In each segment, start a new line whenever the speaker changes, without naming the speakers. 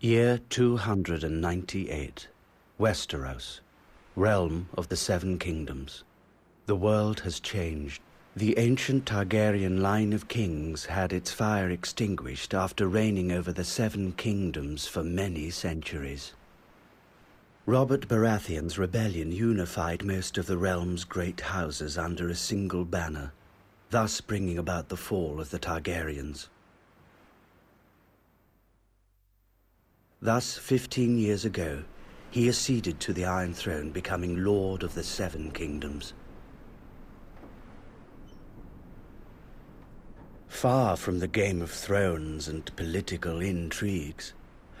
Year 298. Westeros, realm of the Seven Kingdoms. The world has changed. The ancient Targaryen line of kings had its fire extinguished after reigning over the Seven Kingdoms for many centuries. Robert Baratheon's rebellion unified most of the realm's great houses under a single banner, thus bringing about the fall of the Targaryens. Thus, 15 years ago, he acceded to the Iron Throne, becoming Lord of the Seven Kingdoms. Far from the Game of Thrones and political intrigues,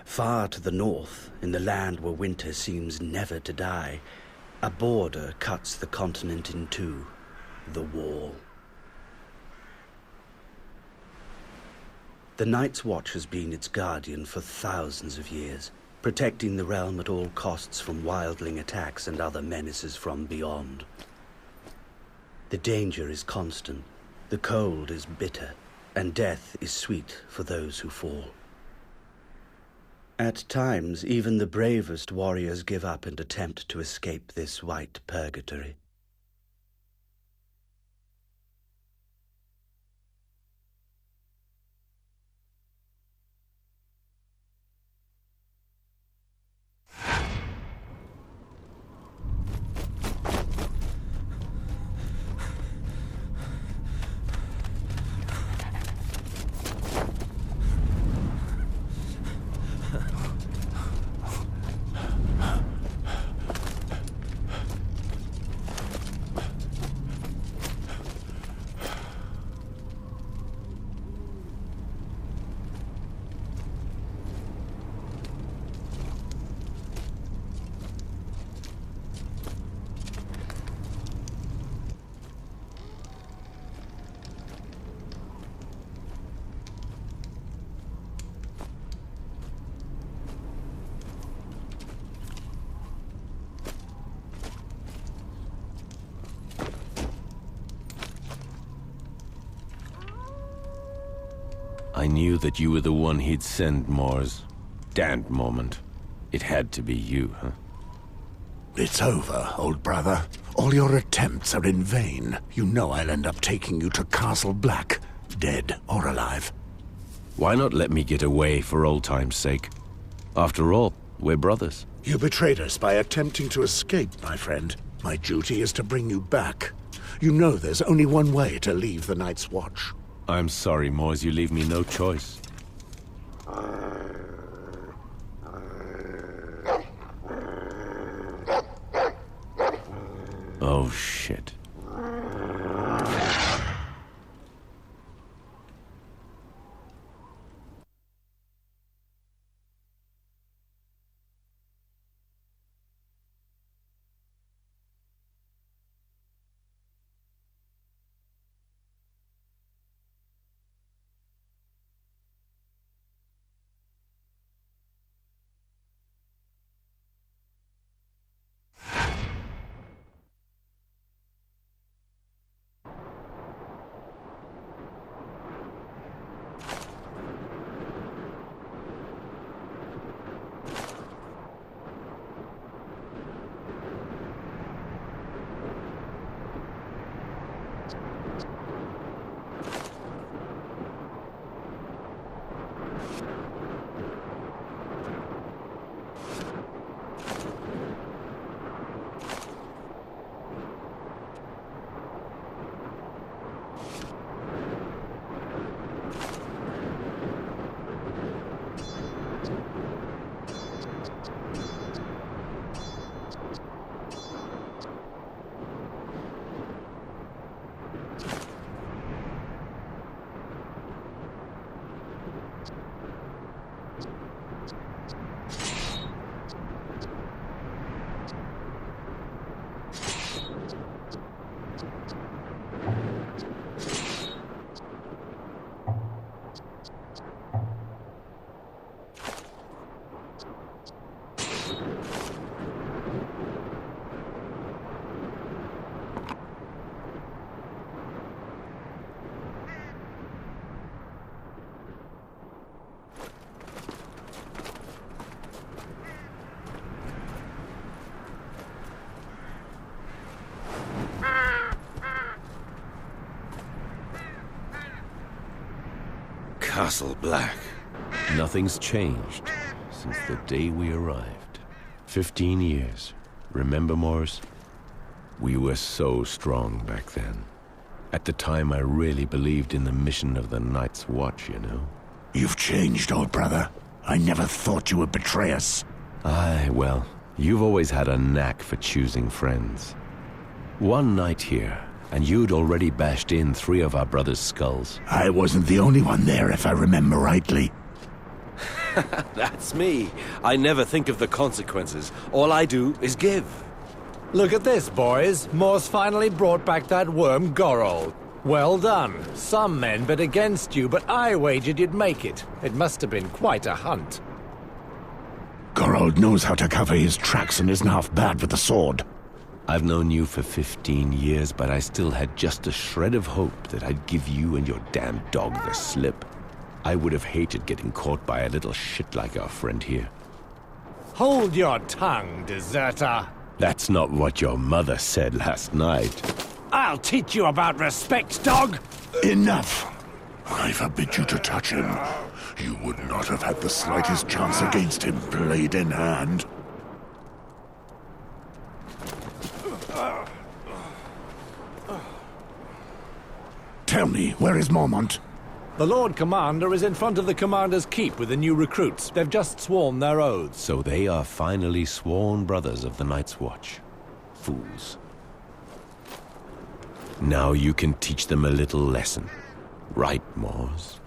far to the north, in the land where winter seems never to die, a border cuts the continent in two, the Wall. The Night's Watch has been its guardian for thousands of years, protecting the realm at all costs from wildling attacks and other menaces from beyond. The danger is constant, the cold is bitter, and death is sweet for those who fall. At times, even the bravest warriors give up and attempt to escape this white purgatory.
I knew that you were the one he'd send, Mars. Damned moment. It had to be you, huh?
It's over, old brother. All your attempts are in vain. You know I'll end up taking you to Castle Black, dead or alive.
Why not let me get away for old time's sake? After all, we're brothers.
You betrayed us by attempting to escape, my friend. My duty is to bring you back. You know there's only one way to leave the Night's Watch.
I'm sorry, Mars, you leave me no choice. Oh, shit. Castle Black. Nothing's changed since the day we arrived. 15 years. Remember, Morris? We were so strong back then. At the time, I really believed in the mission of the Night's Watch, you know?
You've changed, old brother. I never thought you would betray us.
Aye, well, you've always had a knack for choosing friends. One night here, and you'd already bashed in 3 of our brothers' skulls.
I wasn't the only one there, if I remember rightly.
That's me. I never think of the consequences. All I do is give.
Look at this, boys. Morse finally brought back that worm Gorol. Well done. Some men bet against you, but I wagered you'd make it. It must have been quite a hunt.
Gorold knows how to cover his tracks and isn't half bad with the sword.
I've known you for 15 years, but I still had just a shred of hope that I'd give you and your damn dog the slip. I would have hated getting caught by a little shit like our friend here.
Hold your tongue, deserter.
That's not what your mother said last night.
I'll teach you about respect, dog!
Enough! I forbid you to touch him. You would not have had the slightest chance against him, blade in hand. Tell me, where is Mormont?
The Lord Commander is in front of the Commander's Keep with the new recruits. They've just sworn their oaths.
So they are finally sworn brothers of the Night's Watch. Fools. Now you can teach them a little lesson. Right, Mors?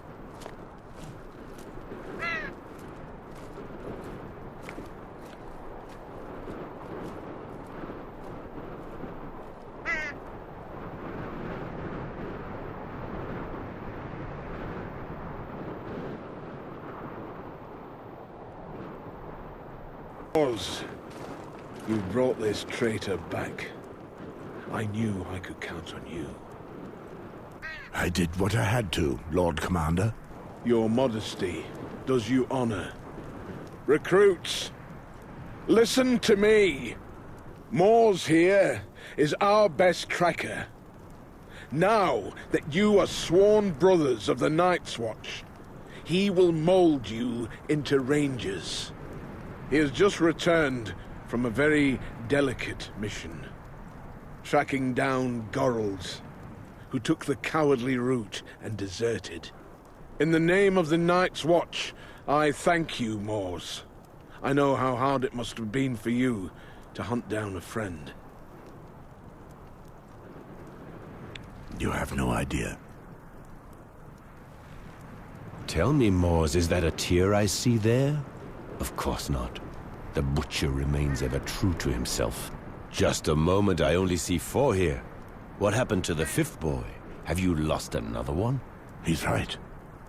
You brought this traitor back. I knew I could count on you.
I did what I had to, Lord Commander.
Your modesty does you honor. Recruits, listen to me. Mors here is our best tracker. Now that you are sworn brothers of the Night's Watch, he will mold you into rangers. He has just returned from a very delicate mission, tracking down Gorals, who took the cowardly route and deserted. In the name of the Night's Watch, I thank you, Mors. I know how hard it must have been for you to hunt down a friend.
You have no idea.
Tell me, Mors, is that a tear I see there? Of course not. The Butcher remains ever true to himself. Just a moment, I only see 4 here. What happened to the 5th boy? Have you lost another one?
He's right.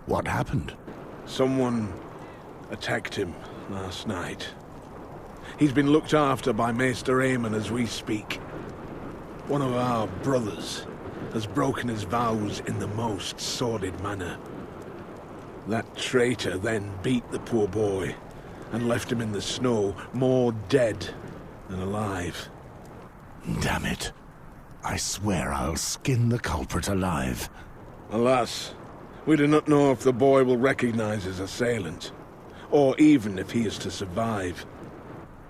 What happened?
Someone attacked him last night. He's been looked after by Maester Aemon as we speak. One of our brothers has broken his vows in the most sordid manner. That traitor then beat the poor boy and left him in the snow, more dead than alive.
Damn it. I swear I'll skin the culprit alive.
Alas, we do not know if the boy will recognize his assailant, or even if he is to survive.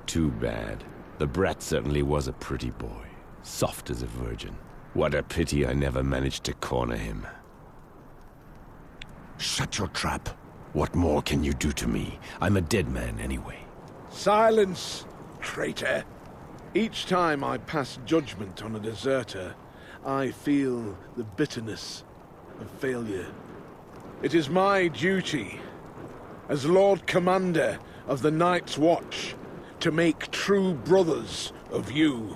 Too bad. The brat certainly was a pretty boy, soft as a virgin. What a pity I never managed to corner him.
Shut your trap.
What more can you do to me? I'm a dead man anyway.
Silence, traitor! Each time I pass judgment on a deserter, I feel the bitterness of failure. It is my duty, as Lord Commander of the Night's Watch, to make true brothers of you.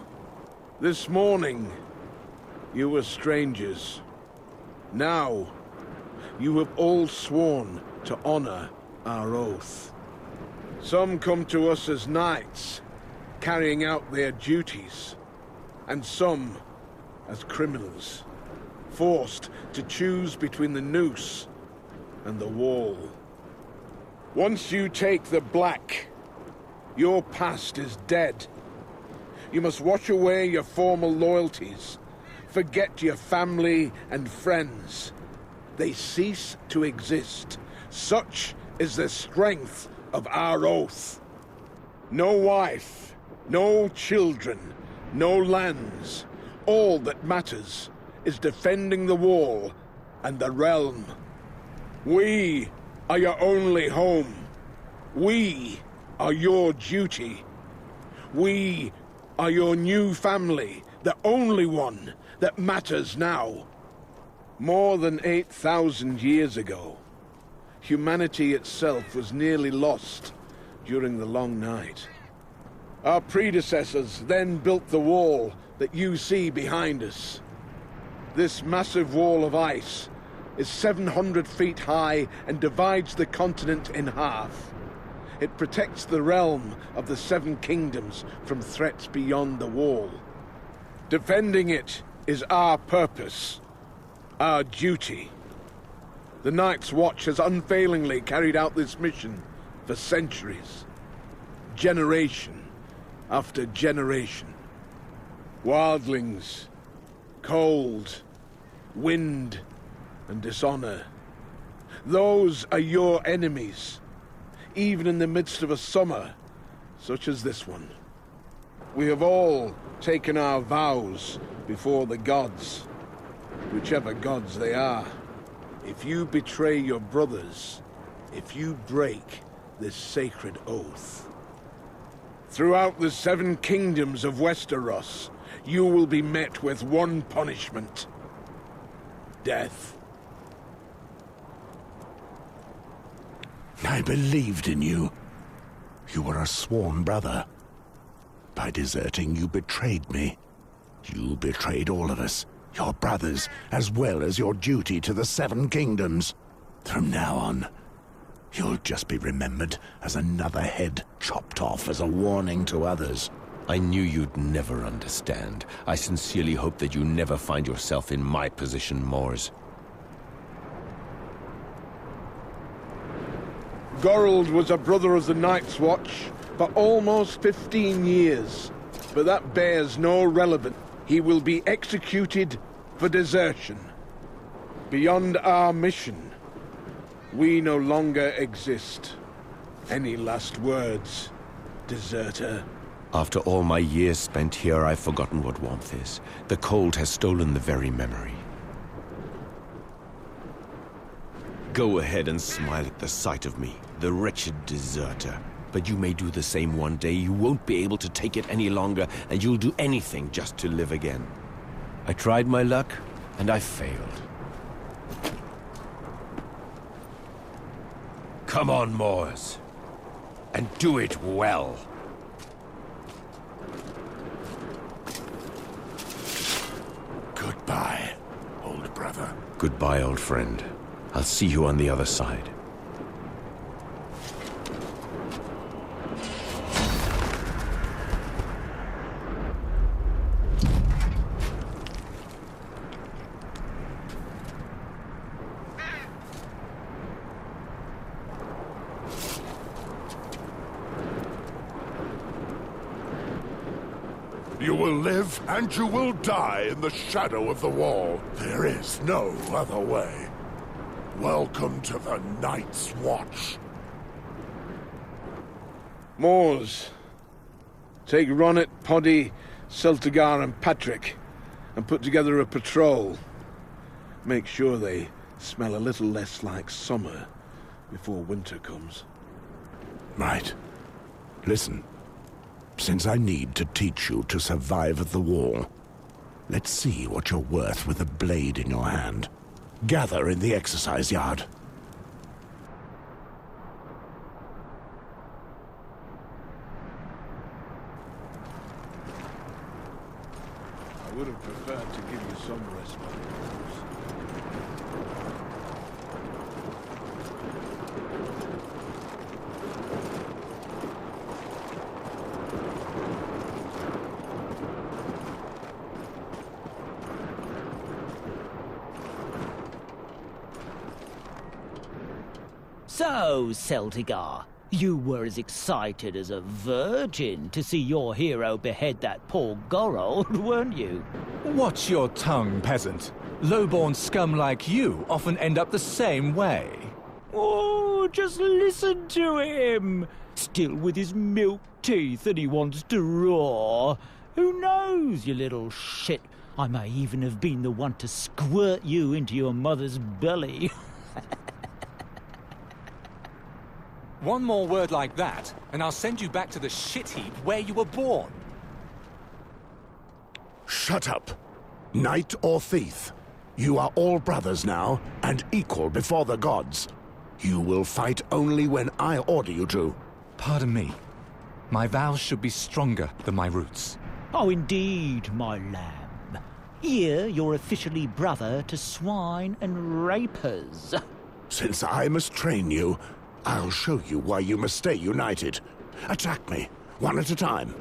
This morning, you were strangers. Now, you have all sworn to honor our oath. Some come to us as knights, carrying out their duties, and some as criminals, forced to choose between the noose and the wall. Once you take the black, your past is dead. You must wash away your former loyalties, forget your family and friends, they cease to exist. Such is the strength of our oath. No wife, no children, no lands. All that matters is defending the wall and the realm. We are your only home. We are your duty. We are your new family, the only one that matters now. More than 8,000 years ago, humanity itself was nearly lost during the long night. Our predecessors then built the wall that you see behind us. This massive wall of ice is 700 feet high and divides the continent in half. It protects the realm of the Seven Kingdoms from threats beyond the wall. Defending it is our purpose, our duty. The Night's Watch has unfailingly carried out this mission for centuries, generation after generation. Wildlings, cold, wind, and dishonor. Those are your enemies, even in the midst of a summer such as this one. We have all taken our vows before the gods, whichever gods they are. If you betray your brothers, if you break this sacred oath, throughout the Seven Kingdoms of Westeros, you will be met with one punishment: death.
I believed in you. You were a sworn brother. By deserting, you betrayed me. You betrayed all of us, your brothers, as well as your duty to the Seven Kingdoms. From now on, you'll just be remembered as another head chopped off as a warning to others.
I knew you'd never understand. I sincerely hope that you never find yourself in my position, Mors.
Gorold was a brother of the Night's Watch for almost 15 years, but that bears no relevance. He will be executed for desertion. Beyond our mission, we no longer exist. Any last words, deserter?
After all my years spent here, I've forgotten what warmth is. The cold has stolen the very memory. Go ahead and smile at the sight of me, the wretched deserter. But you may do the same one day. You won't be able to take it any longer, and you'll do anything just to live again. I tried my luck, and I failed. Come on, Mors, and do it well.
Goodbye, old brother.
Goodbye, old friend. I'll see you on the other side.
You will live and you will die in the shadow of the wall. There is no other way. Welcome to the Night's Watch.
Mors, take Ronnet, Poddy, Celtigar and Patrick and put together a patrol. Make sure they smell a little less like summer before winter comes.
Right. Listen. Since I need to teach you to survive at the wall, let's see what you're worth with a blade in your hand. Gather in the exercise yard.
I would have preferred to give you some respite.
So, Celtigar, you were as excited as a virgin to see your hero behead that poor Gorold, weren't you?
Watch your tongue, peasant. Low-born scum like you often end up the same way.
Oh, just listen to him! Still with his milk teeth and he wants to roar. Who knows, you little shit? I may even have been the one to squirt you into your mother's belly.
One more word like that, and I'll send you back to the shit heap where you were born.
Shut up. Knight or thief, you are all brothers now, and equal before the gods. You will fight only when I order you to.
Pardon me. My vows should be stronger than my roots.
Oh, indeed, my lamb. Here you're officially brother to swine and rapers.
Since I must train you, I'll show you why you must stay united. Attack me, one at a time.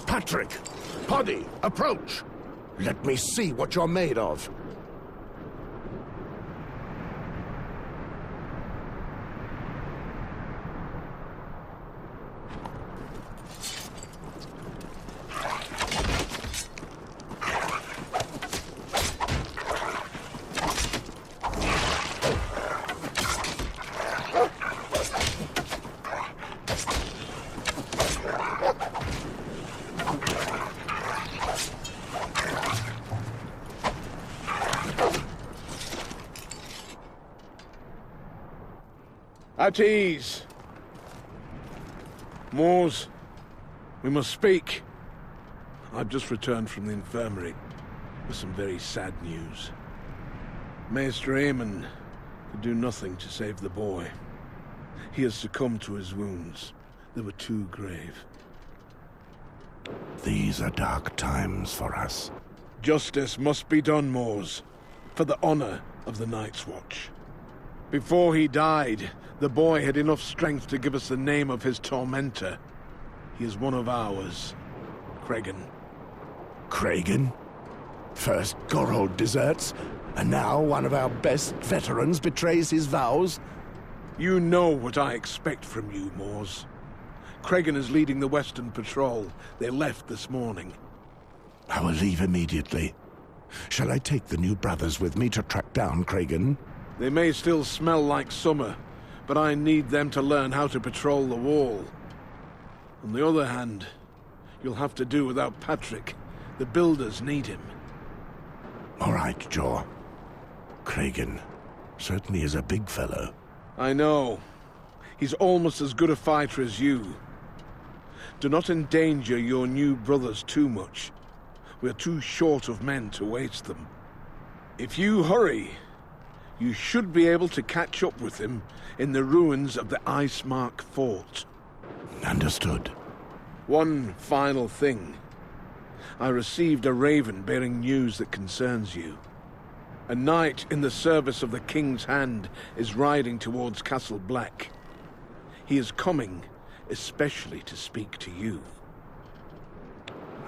Patrick! Poddy, approach! Let me see what you're made of.
At ease. Moors, we must speak. I've just returned from the infirmary with some very sad news. Maester Aemon could do nothing to save the boy. He has succumbed to his wounds. They were too grave.
These are dark times for us.
Justice must be done, Moors, for the honor of the Night's Watch. Before he died, the boy had enough strength to give us the name of his tormentor. He is one of ours, Cregan.
Cregan? First Gorold deserts, and now one of our best veterans betrays his vows?
You know what I expect from you, Moors. Cregan is leading the Western Patrol. They left this morning.
I will leave immediately. Shall I take the new brothers with me to track down Cregan?
They may still smell like summer, but I need them to learn how to patrol the wall. On the other hand, you'll have to do without Patrick. The builders need him.
All right, Jaw. Cregan certainly is a big fellow.
I know. He's almost as good a fighter as you. Do not endanger your new brothers too much. We're too short of men to waste them. If you hurry, you should be able to catch up with him in the ruins of the Ice Mark Fort.
Understood.
One final thing. I received a raven bearing news that concerns you. A knight in the service of the King's Hand is riding towards Castle Black. He is coming especially to speak to you.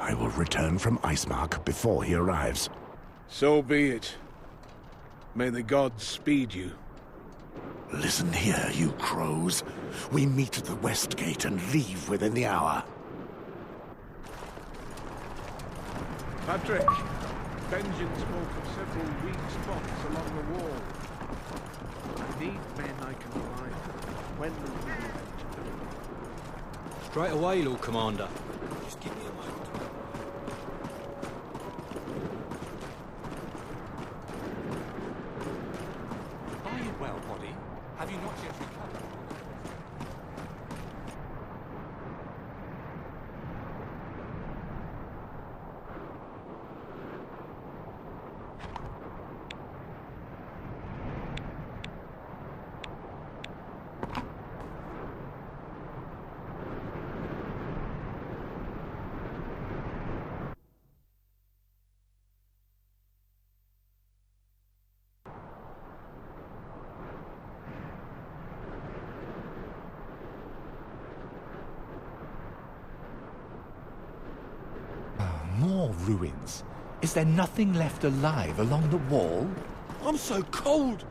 I will return from Icemark before he arrives.
So be it. May the gods speed you.
Listen here, you crows. We meet at the west gate and leave within the hour.
Patrick, Benjen spoke of several weak spots along the wall. I need men I can rely on. When will you be ready?
Straight away, Lord Commander. Just give me a moment. Are you well, Poddy? Have you not yet recovered?
More ruins. Is there nothing left alive along the wall?
I'm so cold.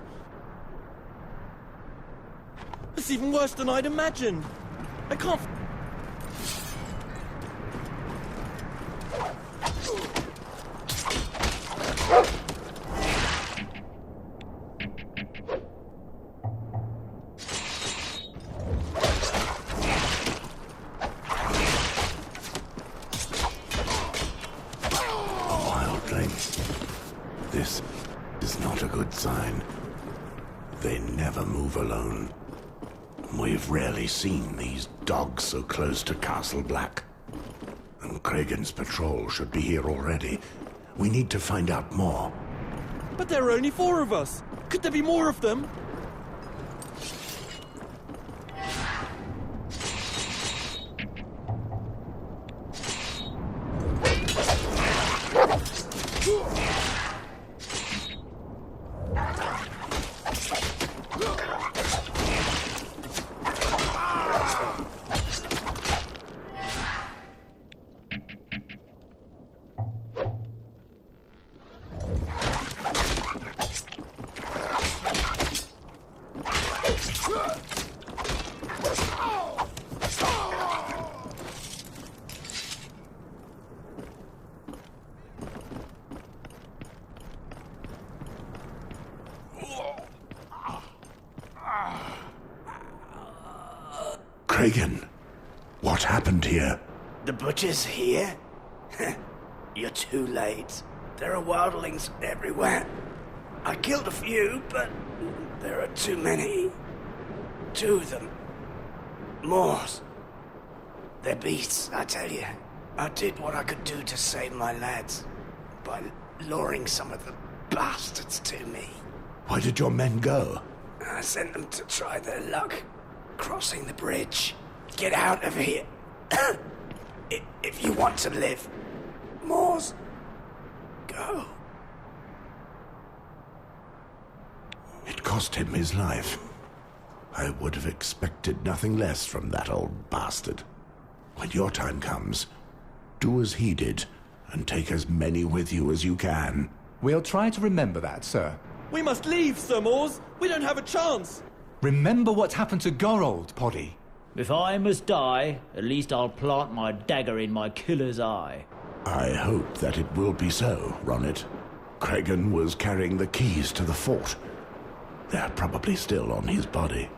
It's even worse than I'd imagined. I can't...
This is not a good sign. They never move alone. We've rarely seen these dogs so close to Castle Black. And Kragan's patrol should be here already. We need to find out more.
But there are only 4 of us. Could there be more of them?
Kragan, what happened here?
The butcher's here? You're too late. There are wildlings everywhere. I killed a few, but there are too many. 2 of them. Moors. They're beasts, I tell you. I did what I could do to save my lads by luring some of the bastards to me.
Why did your men go?
I sent them to try their luck crossing the bridge. Get out of here. If you want to live. Moors, go.
It cost him his life. I would have expected nothing less from that old bastard. When your time comes, do as he did, and take as many with you as you can.
We'll try to remember that, sir.
We must leave, Sir Moors. We don't have a chance.
Remember what happened to Gorold, Poddy.
If I must die, at least I'll plant my dagger in my killer's eye.
I hope that it will be so, Ronnet. Kragan was carrying the keys to the fort. They're probably still on his body.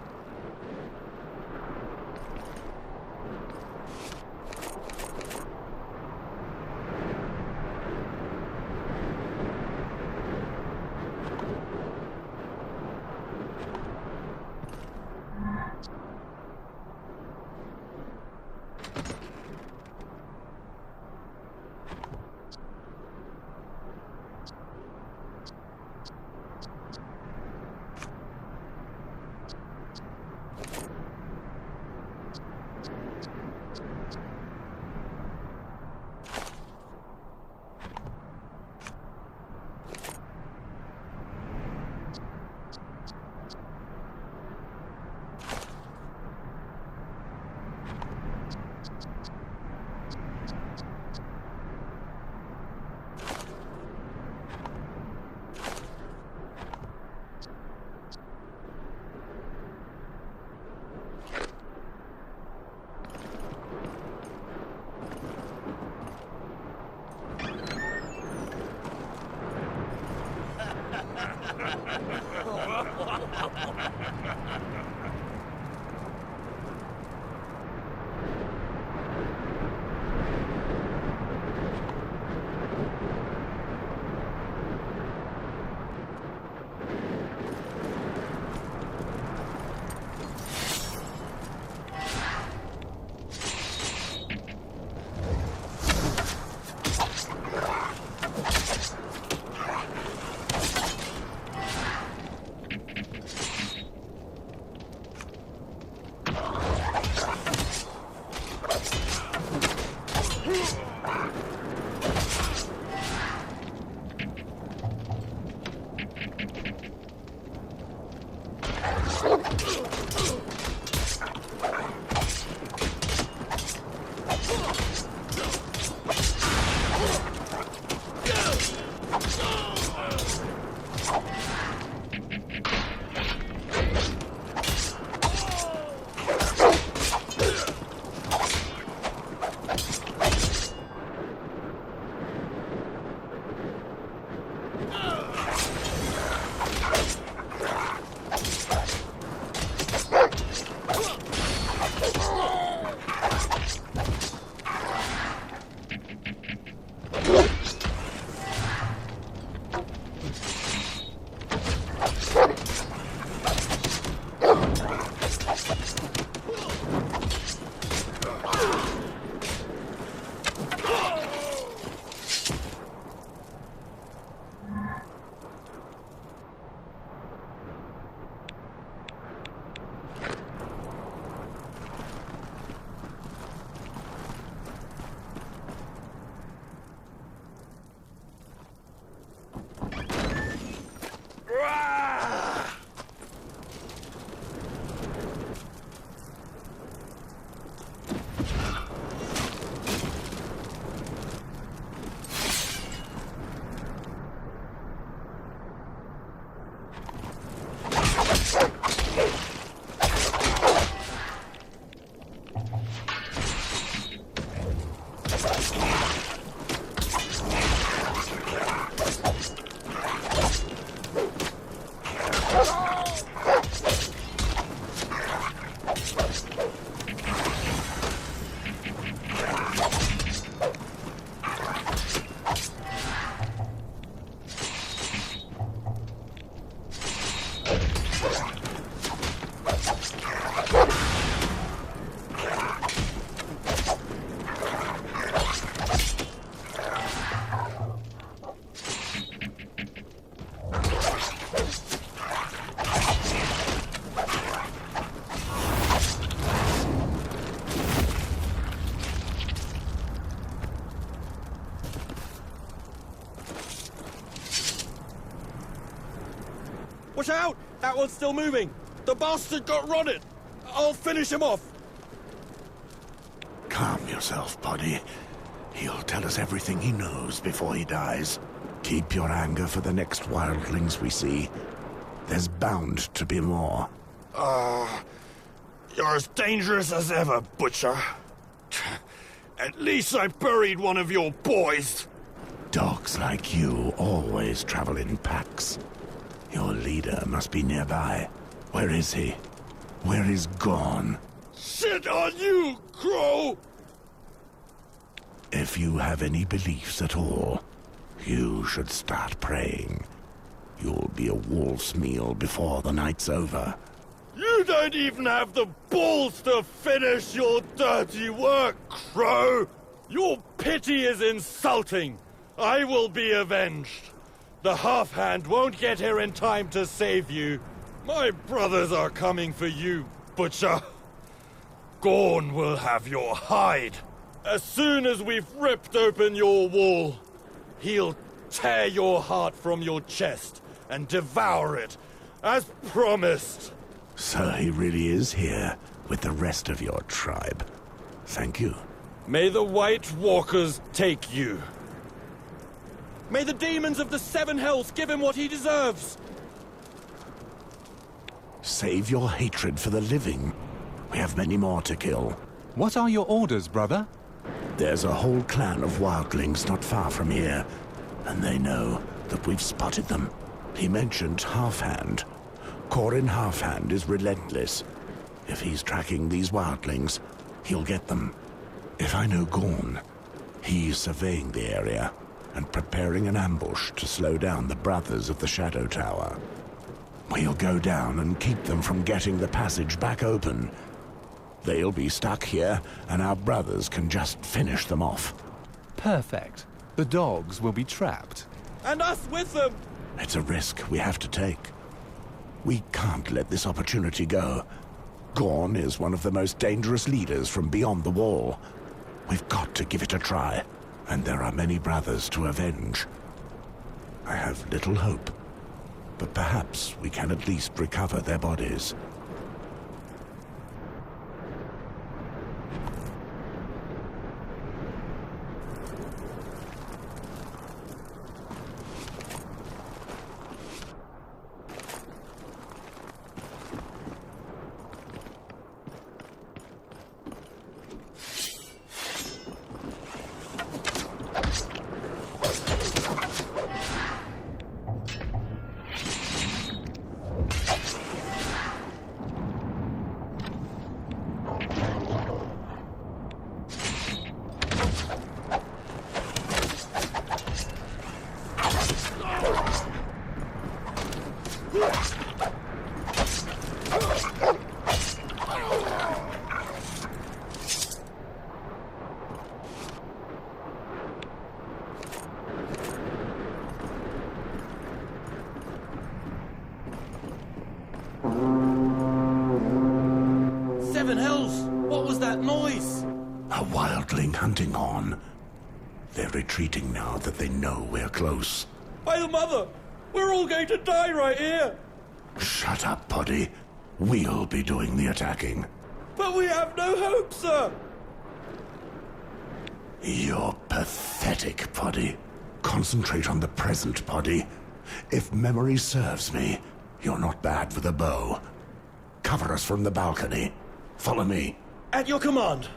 Watch out! That one's still moving! The bastard got rotted! I'll finish him off!
Calm yourself, buddy. He'll tell us everything he knows before he dies. Keep your anger for the next wildlings we see. There's bound to be more.
You're as dangerous as ever, Butcher. At least I buried one of your boys.
Dogs like you always travel in packs. Your leader must be nearby. Where is he? Where is Gorn?
Shit on you, Crow!
If you have any beliefs at all, you should start praying. You'll be a wolf's meal before the night's over.
You don't even have the balls to finish your dirty work, Crow! Your pity is insulting. I will be avenged. The half-hand won't get here in time to save you. My brothers are coming for you, Butcher. Gorn will have your hide. As soon as we've ripped open your wall, he'll tear your heart from your chest and devour it, as promised.
So he really is here with the rest of your tribe. Thank you.
May the White Walkers take you.
May the demons of the Seven Hells give him what he deserves!
Save your hatred for the living. We have many more to kill.
What are your orders, brother?
There's a whole clan of wildlings not far from here, and they know that we've spotted them. He mentioned Halfhand. Corin Halfhand is relentless. If he's tracking these wildlings, he'll get them. If I know Gorn, he's surveying the area and preparing an ambush to slow down the Brothers of the Shadow Tower. We'll go down and keep them from getting the passage back open. They'll be stuck here, and our brothers can just finish them off.
Perfect. The dogs will be trapped.
And us with them!
It's a risk we have to take. We can't let this opportunity go. Gorn is one of the most dangerous leaders from beyond the wall. We've got to give it a try, and there are many brothers to avenge. I have little hope, but perhaps we can at least recover their bodies.
Seven Hells! What was that noise?
A wildling hunting horn. They're retreating now that they know we're close.
By the mother! We're all going to die right here!
Shut up, Poddy. We'll be doing the attacking.
But we have no hope, sir!
You're pathetic, Poddy. Concentrate on the present, Poddy. If memory serves me, you're not bad with a bow. Cover us from the balcony. Follow me.
At your command.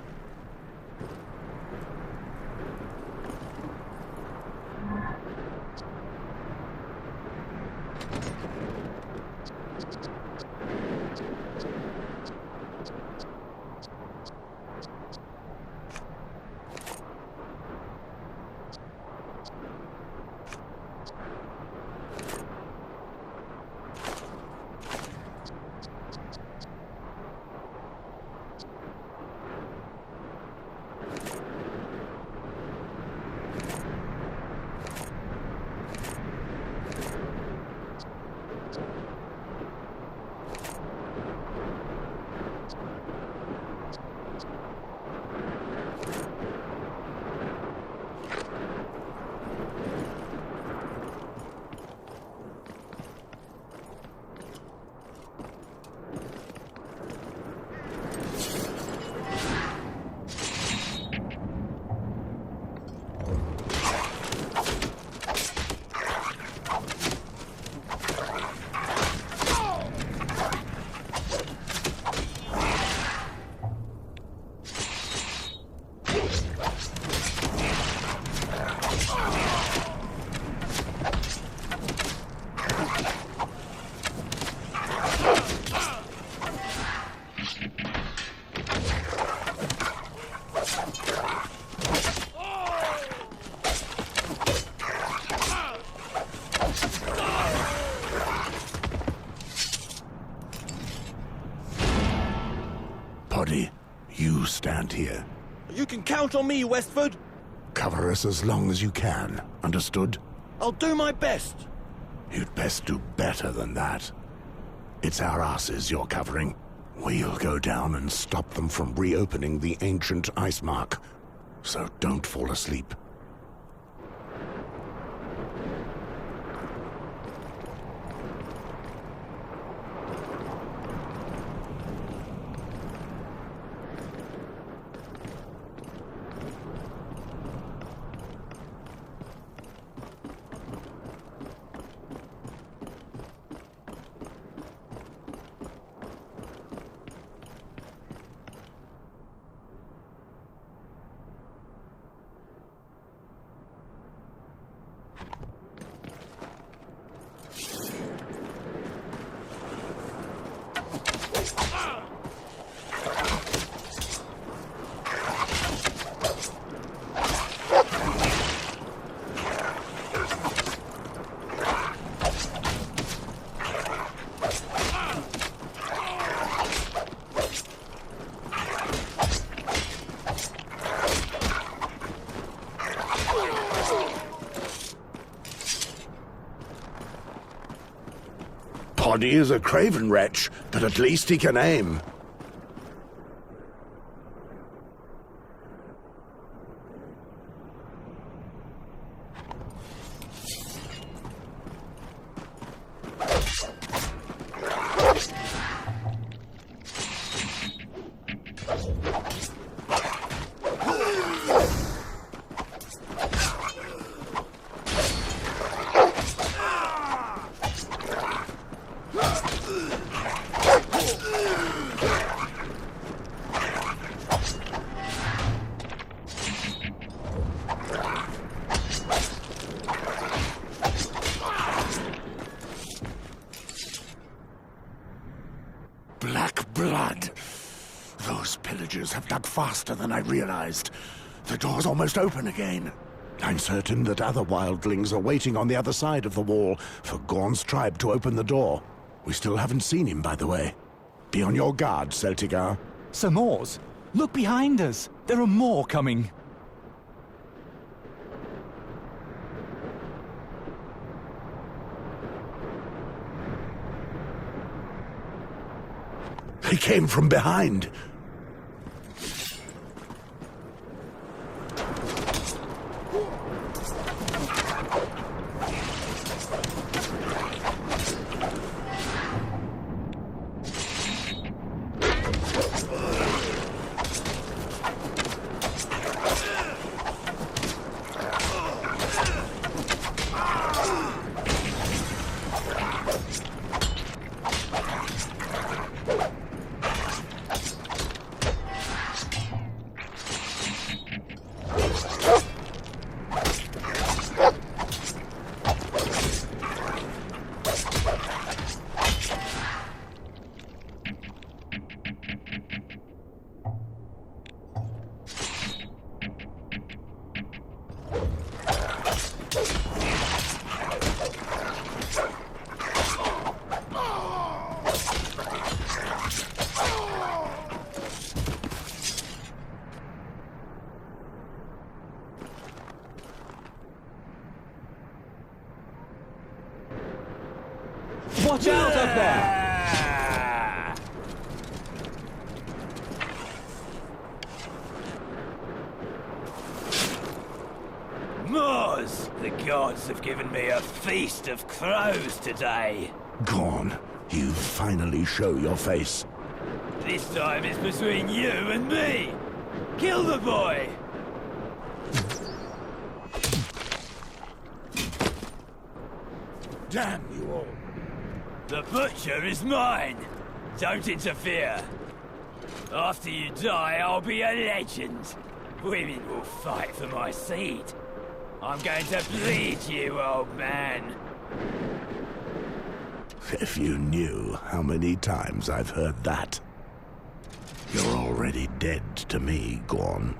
Poddy, you stand here.
You can count on me, Westford.
Cover us as long as you can. Understood?
I'll do my best.
You'd best do better than that. It's our asses you're covering. We'll go down and stop them from reopening the ancient ice mark. So don't fall asleep. Hoddy is a craven wretch, but at least he can aim. Black blood. Those pillagers have dug faster than I realized. The door's almost open again. I'm certain that other wildlings are waiting on the other side of the wall for Gorn's tribe to open the door. We still haven't seen him, by the way. Be on your guard, Celtigar.
Some Moors? Look behind us. There are more coming.
They came from behind.
Watch out up there!
Moors! The gods have given me a feast of crows today.
Gorn, you finally show your face.
This time it's between you and me. Kill the boy!
Damn you all.
The butcher is mine. Don't interfere. After you die, I'll be a legend. Women will fight for my seed. I'm going to bleed you, old man.
If you knew how many times I've heard that. You're already dead to me, Gorn.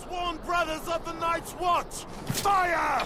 Sworn brothers of the Night's Watch! Fire!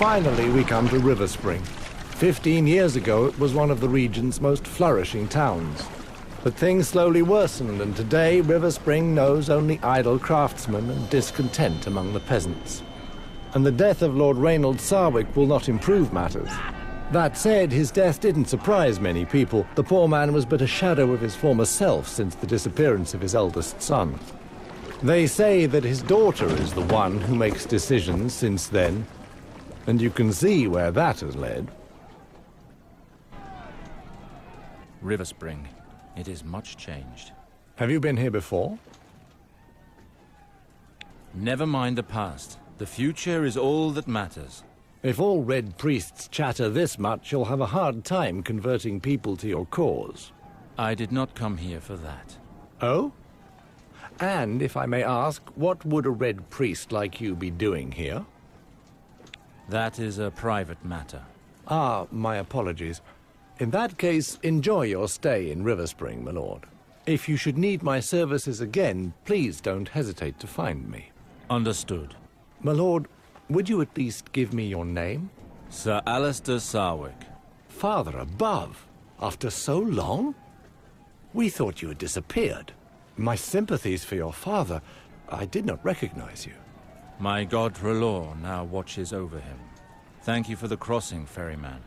Finally, we come to River Spring. 15 years ago, it was one of the region's most flourishing towns. But things slowly worsened, and today River Spring knows only idle craftsmen and discontent among the peasants. And the death of Lord Reynold Sarwick will not improve matters. That said, his death didn't surprise many people. The poor man was but a shadow of his former self since the disappearance of his eldest son. They say that his daughter is the one who makes decisions since then, and you can see where that has led.
River Spring. It is much changed.
Have you been here before?
Never mind the past. The future is all that matters.
If all Red Priests chatter this much, you'll have a hard time converting people to your cause.
I did not come here for that.
Oh? And, if I may ask, what would a Red Priest like you be doing here?
That is a private matter.
Ah, my apologies. In that case, enjoy your stay in River Spring, my lord. If you should need my services again, please don't hesitate to find me.
Understood.
My lord, would you at least give me your name?
Sir Alistair Sarwick.
Father above, after so long? We thought you had disappeared. My sympathies for your father. I did not recognize you.
My god R'hllor now watches over him. Thank you for the crossing, ferryman.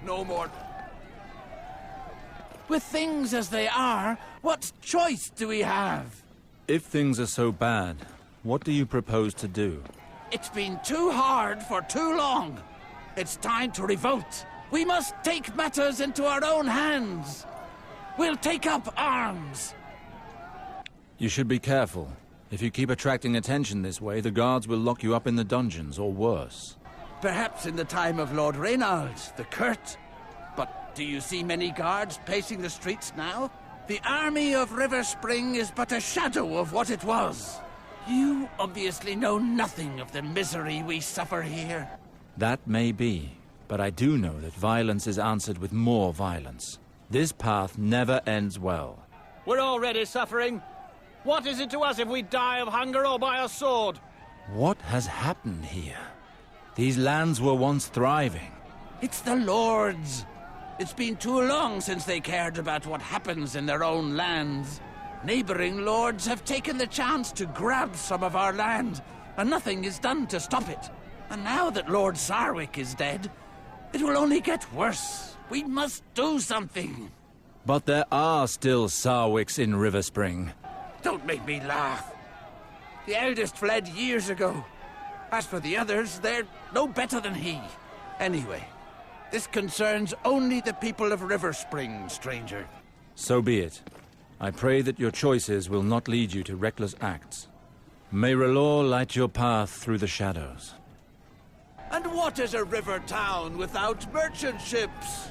No more.
With things as they are, what choice do we have?
If things are so bad, what do you propose to do?
It's been too hard for too long. It's time to revolt.
We must take matters into our own hands. We'll take up arms.
You should be careful. If you keep attracting attention this way, the guards will lock you up in the dungeons, or worse.
Perhaps in the time of Lord Reynald, the Curt. But do you see many guards pacing the streets now? The army of River Spring is but a shadow of what it was. You obviously know nothing of the misery we suffer here.
That may be, but I do know that violence is answered with more violence. This path never ends well.
We're already suffering. What is it to us if we die of hunger or by a sword?
What has happened here? These lands were once thriving.
It's the Lords. It's been too long since they cared about what happens in their own lands. Neighboring lords have taken the chance to grab some of our land, and nothing is done to stop it. And now that Lord Sarwick is dead, it will only get worse. We must do something.
But there are still Sarwicks in River Spring.
Don't make me laugh. The eldest fled years ago. As for the others, they're no better than he. Anyway, this concerns only the people of River Spring, stranger.
So be it. I pray that your choices will not lead you to reckless acts. May R'hllor light your path through the shadows.
And what is a river town without merchant ships?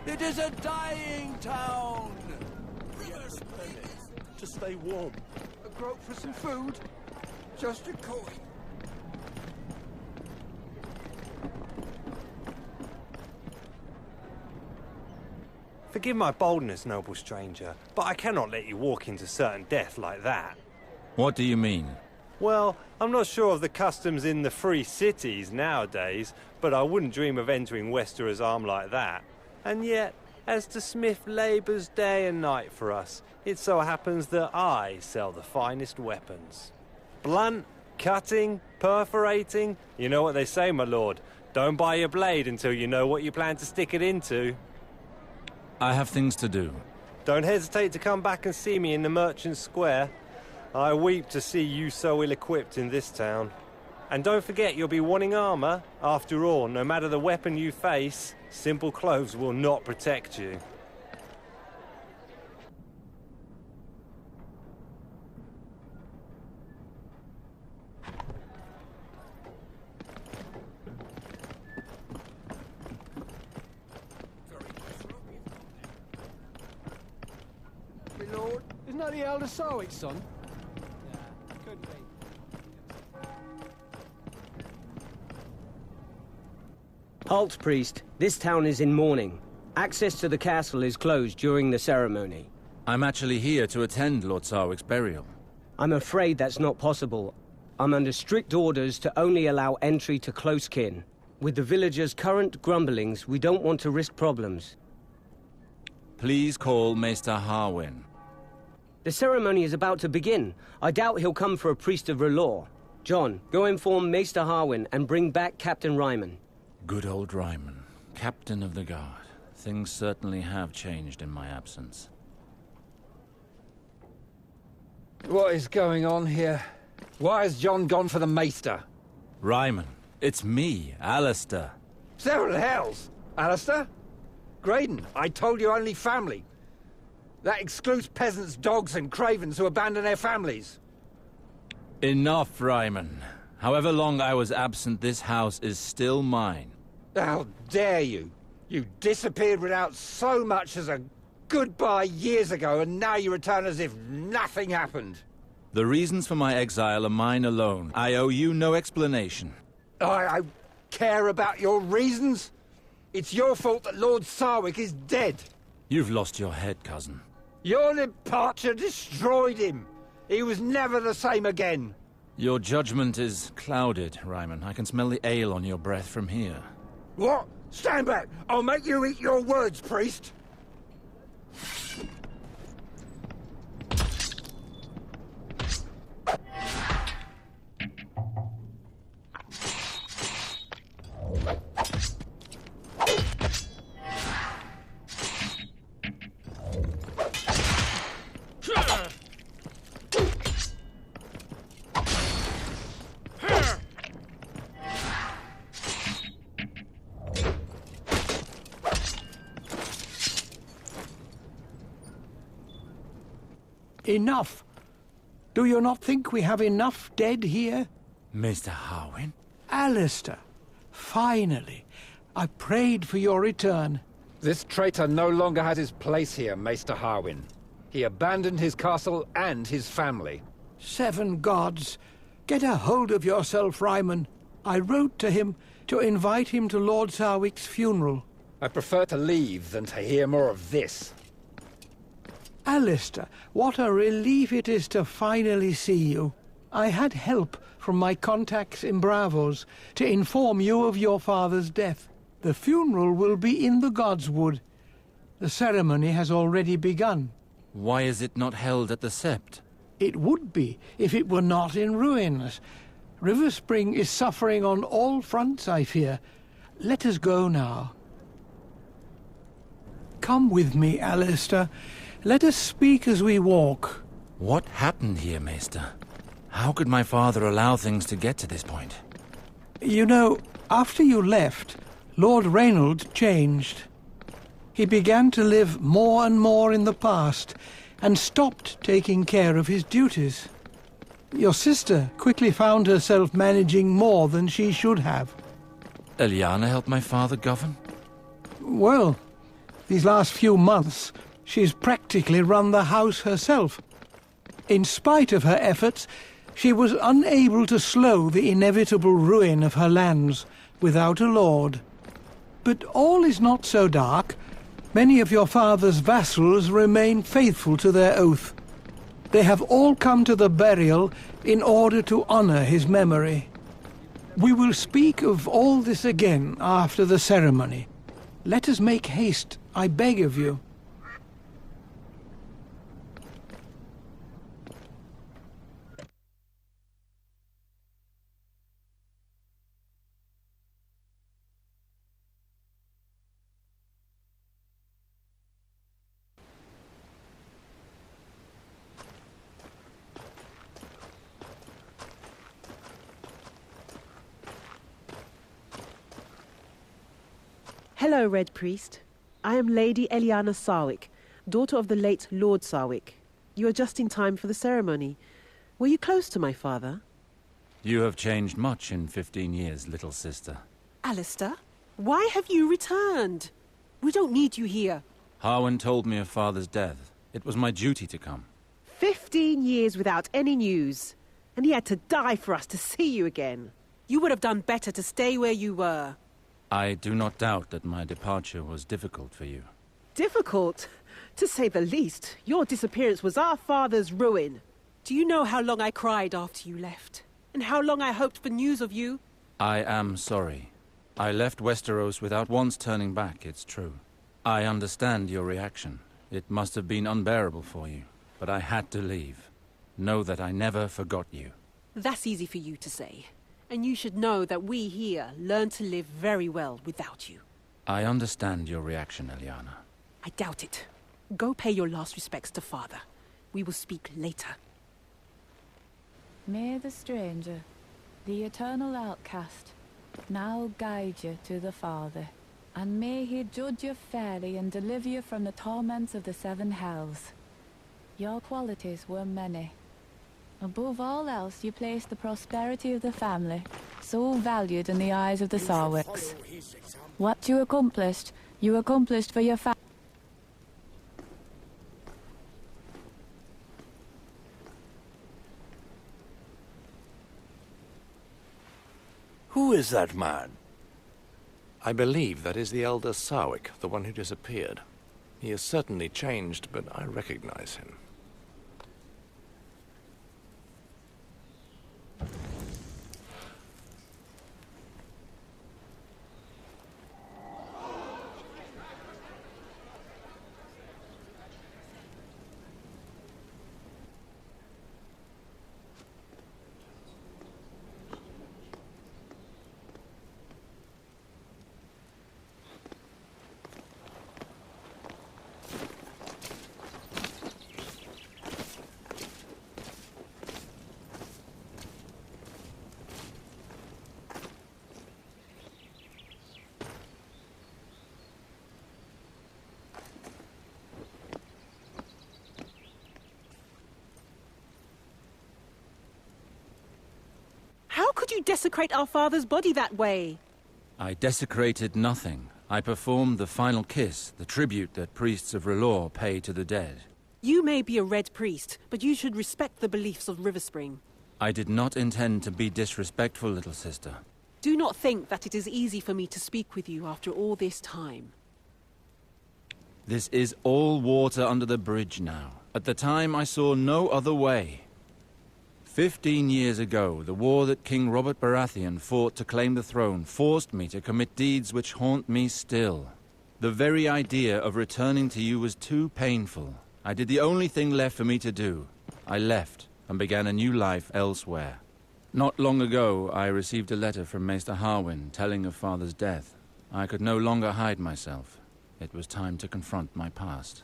It is a dying town.
To stay warm.
A groat for some food? Just a coin.
Forgive my boldness, noble stranger, but I cannot let you walk into certain death like that.
What do you mean?
Well, I'm not sure of the customs in the free cities nowadays, but I wouldn't dream of entering Westerer's arm like that. And yet, as the smith labours day and night for us, it so happens that I sell the finest weapons. Blunt, cutting, perforating, you know what they say, my lord. Don't buy your blade until you know what you plan to stick it into.
I have things to do.
Don't hesitate to come back and see me in the Merchant Square. I weep to see you so ill-equipped in this town. And don't forget you'll be wanting armor. After all, no matter the weapon you face, simple clothes will not protect you.
My lord, isn't that the elder Sarwick's son? Yeah, could be.
Halt, priest. This town is in mourning. Access to the castle is closed during the ceremony.
I'm actually here to attend Lord Sarwick's burial.
I'm afraid that's not possible. I'm under strict orders to only allow entry to close kin. With the villagers' current grumblings, we don't want to risk problems.
Please call Maester Harwin.
The ceremony is about to begin. I doubt he'll come for a priest of R'hllor. John, go inform Maester Harwin and bring back Captain Ryman.
Good old Ryman, captain of the guard. Things certainly have changed in my absence.
What is going on here? Why has John gone for the Maester?
Ryman, it's me, Alistair.
Several hells! Alistair? Graydon, I told you only family. That excludes peasants, dogs, and cravens who abandon their families.
Enough, Ryman. However long I was absent, this house is still mine.
How dare you? You disappeared without so much as a goodbye years ago, and now you return as if nothing happened.
The reasons for my exile are mine alone. I owe you no explanation.
I care about your reasons? It's your fault that Lord Sarwick is dead.
You've lost your head, cousin.
Your departure destroyed him. He was never the same again.
Your judgment is clouded, Ryman. I can smell the ale on your breath from here.
What? Stand back! I'll make you eat your words, priest!
Enough. Do you not think we have enough dead here?
Mr. Harwin?
Alistair, finally. I prayed for your return.
This traitor no longer has his place here, Maester Harwin. He abandoned his castle and his family.
7 gods. Get a hold of yourself, Ryman. I wrote to him to invite him to Lord Sarwick's funeral.
I prefer to leave than to hear more of this.
Alistair, what a relief it is to finally see you. I had help from my contacts in Bravos to inform you of your father's death. The funeral will be in the Godswood. The ceremony has already begun.
Why is it not held at the Sept?
It would be if it were not in ruins. River Spring is suffering on all fronts, I fear. Let us go now. Come with me, Alistair. Let us speak as we walk.
What happened here, Maester? How could my father allow things to get to this point?
You know, after you left, Lord Reynold changed. He began to live more and more in the past, and stopped taking care of his duties. Your sister quickly found herself managing more than she should have.
Eliana helped my father govern?
Well, these last few months, she's practically run the house herself. In spite of her efforts, she was unable to slow the inevitable ruin of her lands without a lord. But all is not so dark. Many of your father's vassals remain faithful to their oath. They have all come to the burial in order to honor his memory. We will speak of all this again after the ceremony. Let us make haste, I beg of you.
Hello, Red Priest. I am Lady Eliana Sarwick, daughter of the late Lord Sarwick. You are just in time for the ceremony. Were you close to my father?
You have changed much in 15 years, little sister.
Alistair, why have you returned? We don't need you here.
Harwin told me of father's death. It was my duty to come.
15 years without any news, and he had to die for us to see you again. You would have done better to stay where you were.
I do not doubt that my departure was difficult for you.
Difficult? To say the least. Your disappearance was our father's ruin. Do you know how long I cried after you left? And how long I hoped for news of you?
I am sorry. I left Westeros without once turning back, it's true. I understand your reaction. It must have been unbearable for you. But I had to leave. Know that I never forgot you.
That's easy for you to say. And you should know that we here learn to live very well without you.
I understand your reaction, Eliana.
I doubt it. Go pay your last respects to father. We will speak later.
May the stranger, the eternal outcast, now guide you to the Father, and may he judge you fairly and deliver you from the torments of the 7 hells. Your qualities were many. Above all else, you placed the prosperity of the family, so valued in the eyes of the Sarwicks. What you accomplished for your family.
Who is that man?
I believe that is the elder Sarwick, the one who disappeared. He has certainly changed, but I recognize him.
could you desecrate our father's body that way?
I desecrated nothing. I performed the final kiss, the tribute that priests of R'hllor pay to the dead.
You may be a Red Priest, but you should respect the beliefs of Riverspring.
I did not intend to be disrespectful, little sister.
Do not think that it is easy for me to speak with you after all this time.
This is all water under the bridge now. At the time, I saw no other way. 15 years ago, the war that King Robert Baratheon fought to claim the throne forced me to commit deeds which haunt me still. The very idea of returning to you was too painful. I did the only thing left for me to do. I left and began a new life elsewhere. Not long ago, I received a letter from Maester Harwin telling of Father's death. I could no longer hide myself. It was time to confront my past.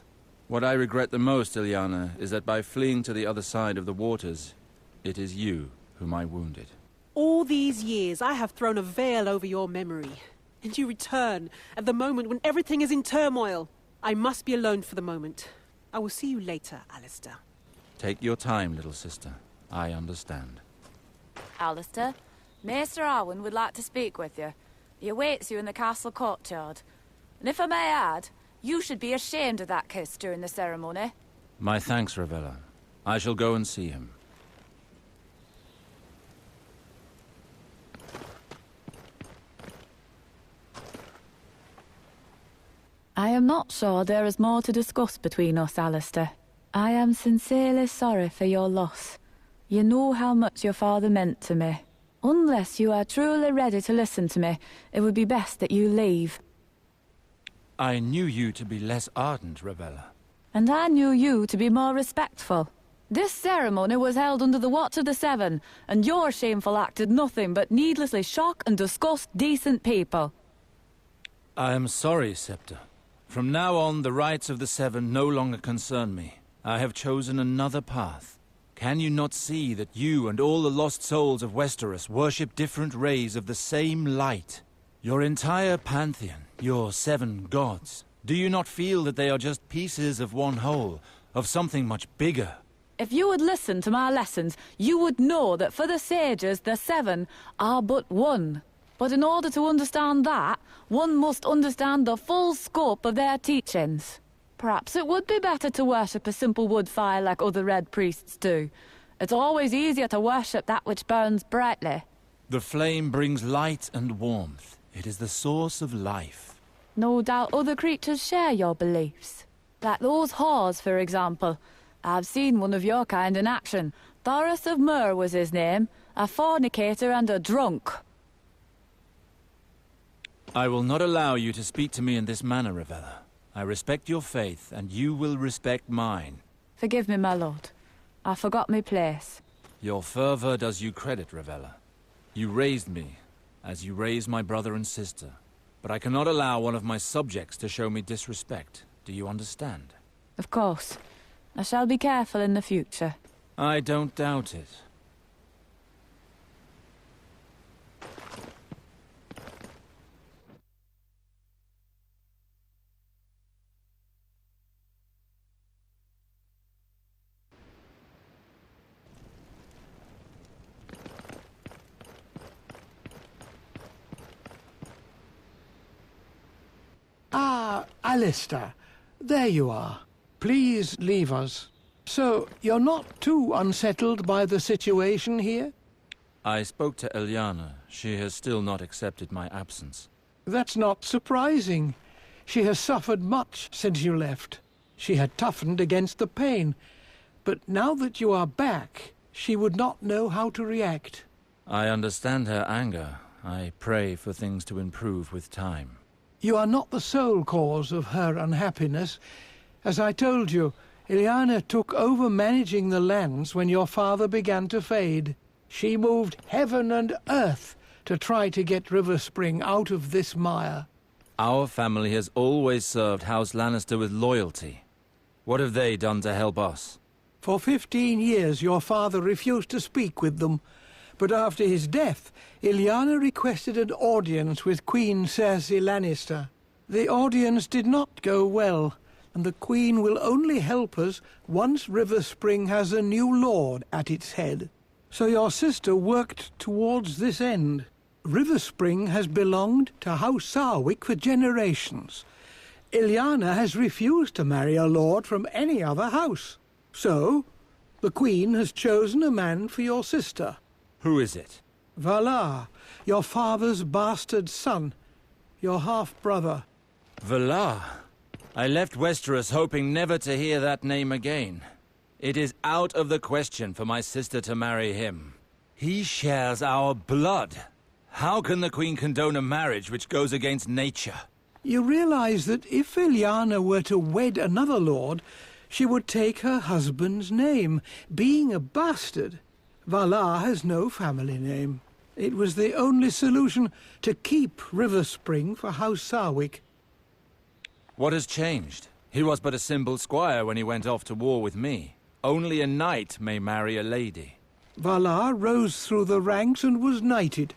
What I regret the most, Ilyana, is that by fleeing to the other side of the waters, it is you whom I wounded.
All these years, I have thrown a veil over your memory. And you return at the moment when everything is in turmoil. I must be alone for the moment. I will see you later, Alistair.
Take your time, little sister. I understand.
Alistair, Maester Harwin would like to speak with you. He awaits you in the castle courtyard. And if I may add, you should be ashamed of that kiss during the ceremony.
My thanks, Ravella. I shall go and see him.
I am not sure there is more to discuss between us, Alistair. I am sincerely sorry for your loss. You know how much your father meant to me. Unless you are truly ready to listen to me, it would be best that you leave.
I knew you to be less ardent, Ravella.
And I knew you to be more respectful. This ceremony was held under the watch of the Seven, and your shameful act did nothing but needlessly shock and disgust decent people.
I am sorry, Scepter. From now on, the rights of the Seven no longer concern me. I have chosen another path. Can you not see that you and all the lost souls of Westeros worship different rays of the same light? Your entire pantheon, your 7 gods, do you not feel that they are just pieces of one whole, of something much bigger?
If you would listen to my lessons, you would know that for the sages, the 7 are but one. But in order to understand that, one must understand the full scope of their teachings. Perhaps it would be better to worship a simple wood fire like other Red Priests do. It's always easier to worship that which burns brightly.
The flame brings light and warmth. It is the source of life.
No doubt other creatures share your beliefs. Like those whores, for example. I've seen one of your kind in action. Thoros of Myr was his name. A fornicator and a drunk.
I will not allow you to speak to me in this manner, Ravella. I respect your faith, and you will respect mine.
Forgive me, my lord. I forgot my place.
Your fervor does you credit, Ravella. You raised me, as you raised my brother and sister. But I cannot allow one of my subjects to show me disrespect. Do you understand?
Of course. I shall be careful in the future.
I don't doubt it.
Ah, Alistair, there you are. Please leave us. So, you're not too unsettled by the situation here?
I spoke to Ilyana. She has still not accepted my absence.
That's not surprising. She has suffered much since you left. She had toughened against the pain. But now that you are back, she would not know how to react.
I understand her anger. I pray for things to improve with time.
You are not the sole cause of her unhappiness. As I told you, Ilyana took over managing the lands when your father began to fade. She moved heaven and earth to try to get Riverspring out of this mire.
Our family has always served House Lannister with loyalty. What have they done to help us?
For 15 years your father refused to speak with them. But after his death, Ilyana requested an audience with Queen Cersei Lannister. The audience did not go well, and the Queen will only help us once Riverspring has a new lord at its head. So your sister worked towards this end. River Spring has belonged to House Sarwick for generations. Ilyana has refused to marry a lord from any other house. So, the Queen has chosen a man for your sister.
Who is it?
Valar, your father's bastard son, your half-brother.
Valar? I left Westeros hoping never to hear that name again. It is out of the question for my sister to marry him. He shares our blood. How can the Queen condone a marriage which goes against nature?
You realize that if Ilyana were to wed another lord, she would take her husband's name. Being a bastard, Valar has no family name. It was the only solution to keep River Spring for House Sarwick.
What has changed? He was but a simple squire when he went off to war with me. Only a knight may marry a lady.
Valar rose through the ranks and was knighted.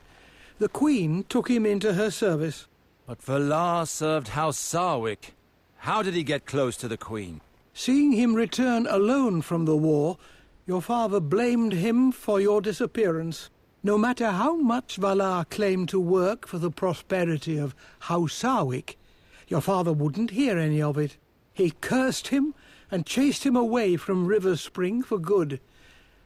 The Queen took him into her service.
But Valar served House Sarwick. How did he get close to the Queen?
Seeing him return alone from the war, your father blamed him for your disappearance. No matter how much Valar claimed to work for the prosperity of House Sarwick, your father wouldn't hear any of it. He cursed him and chased him away from River Spring for good.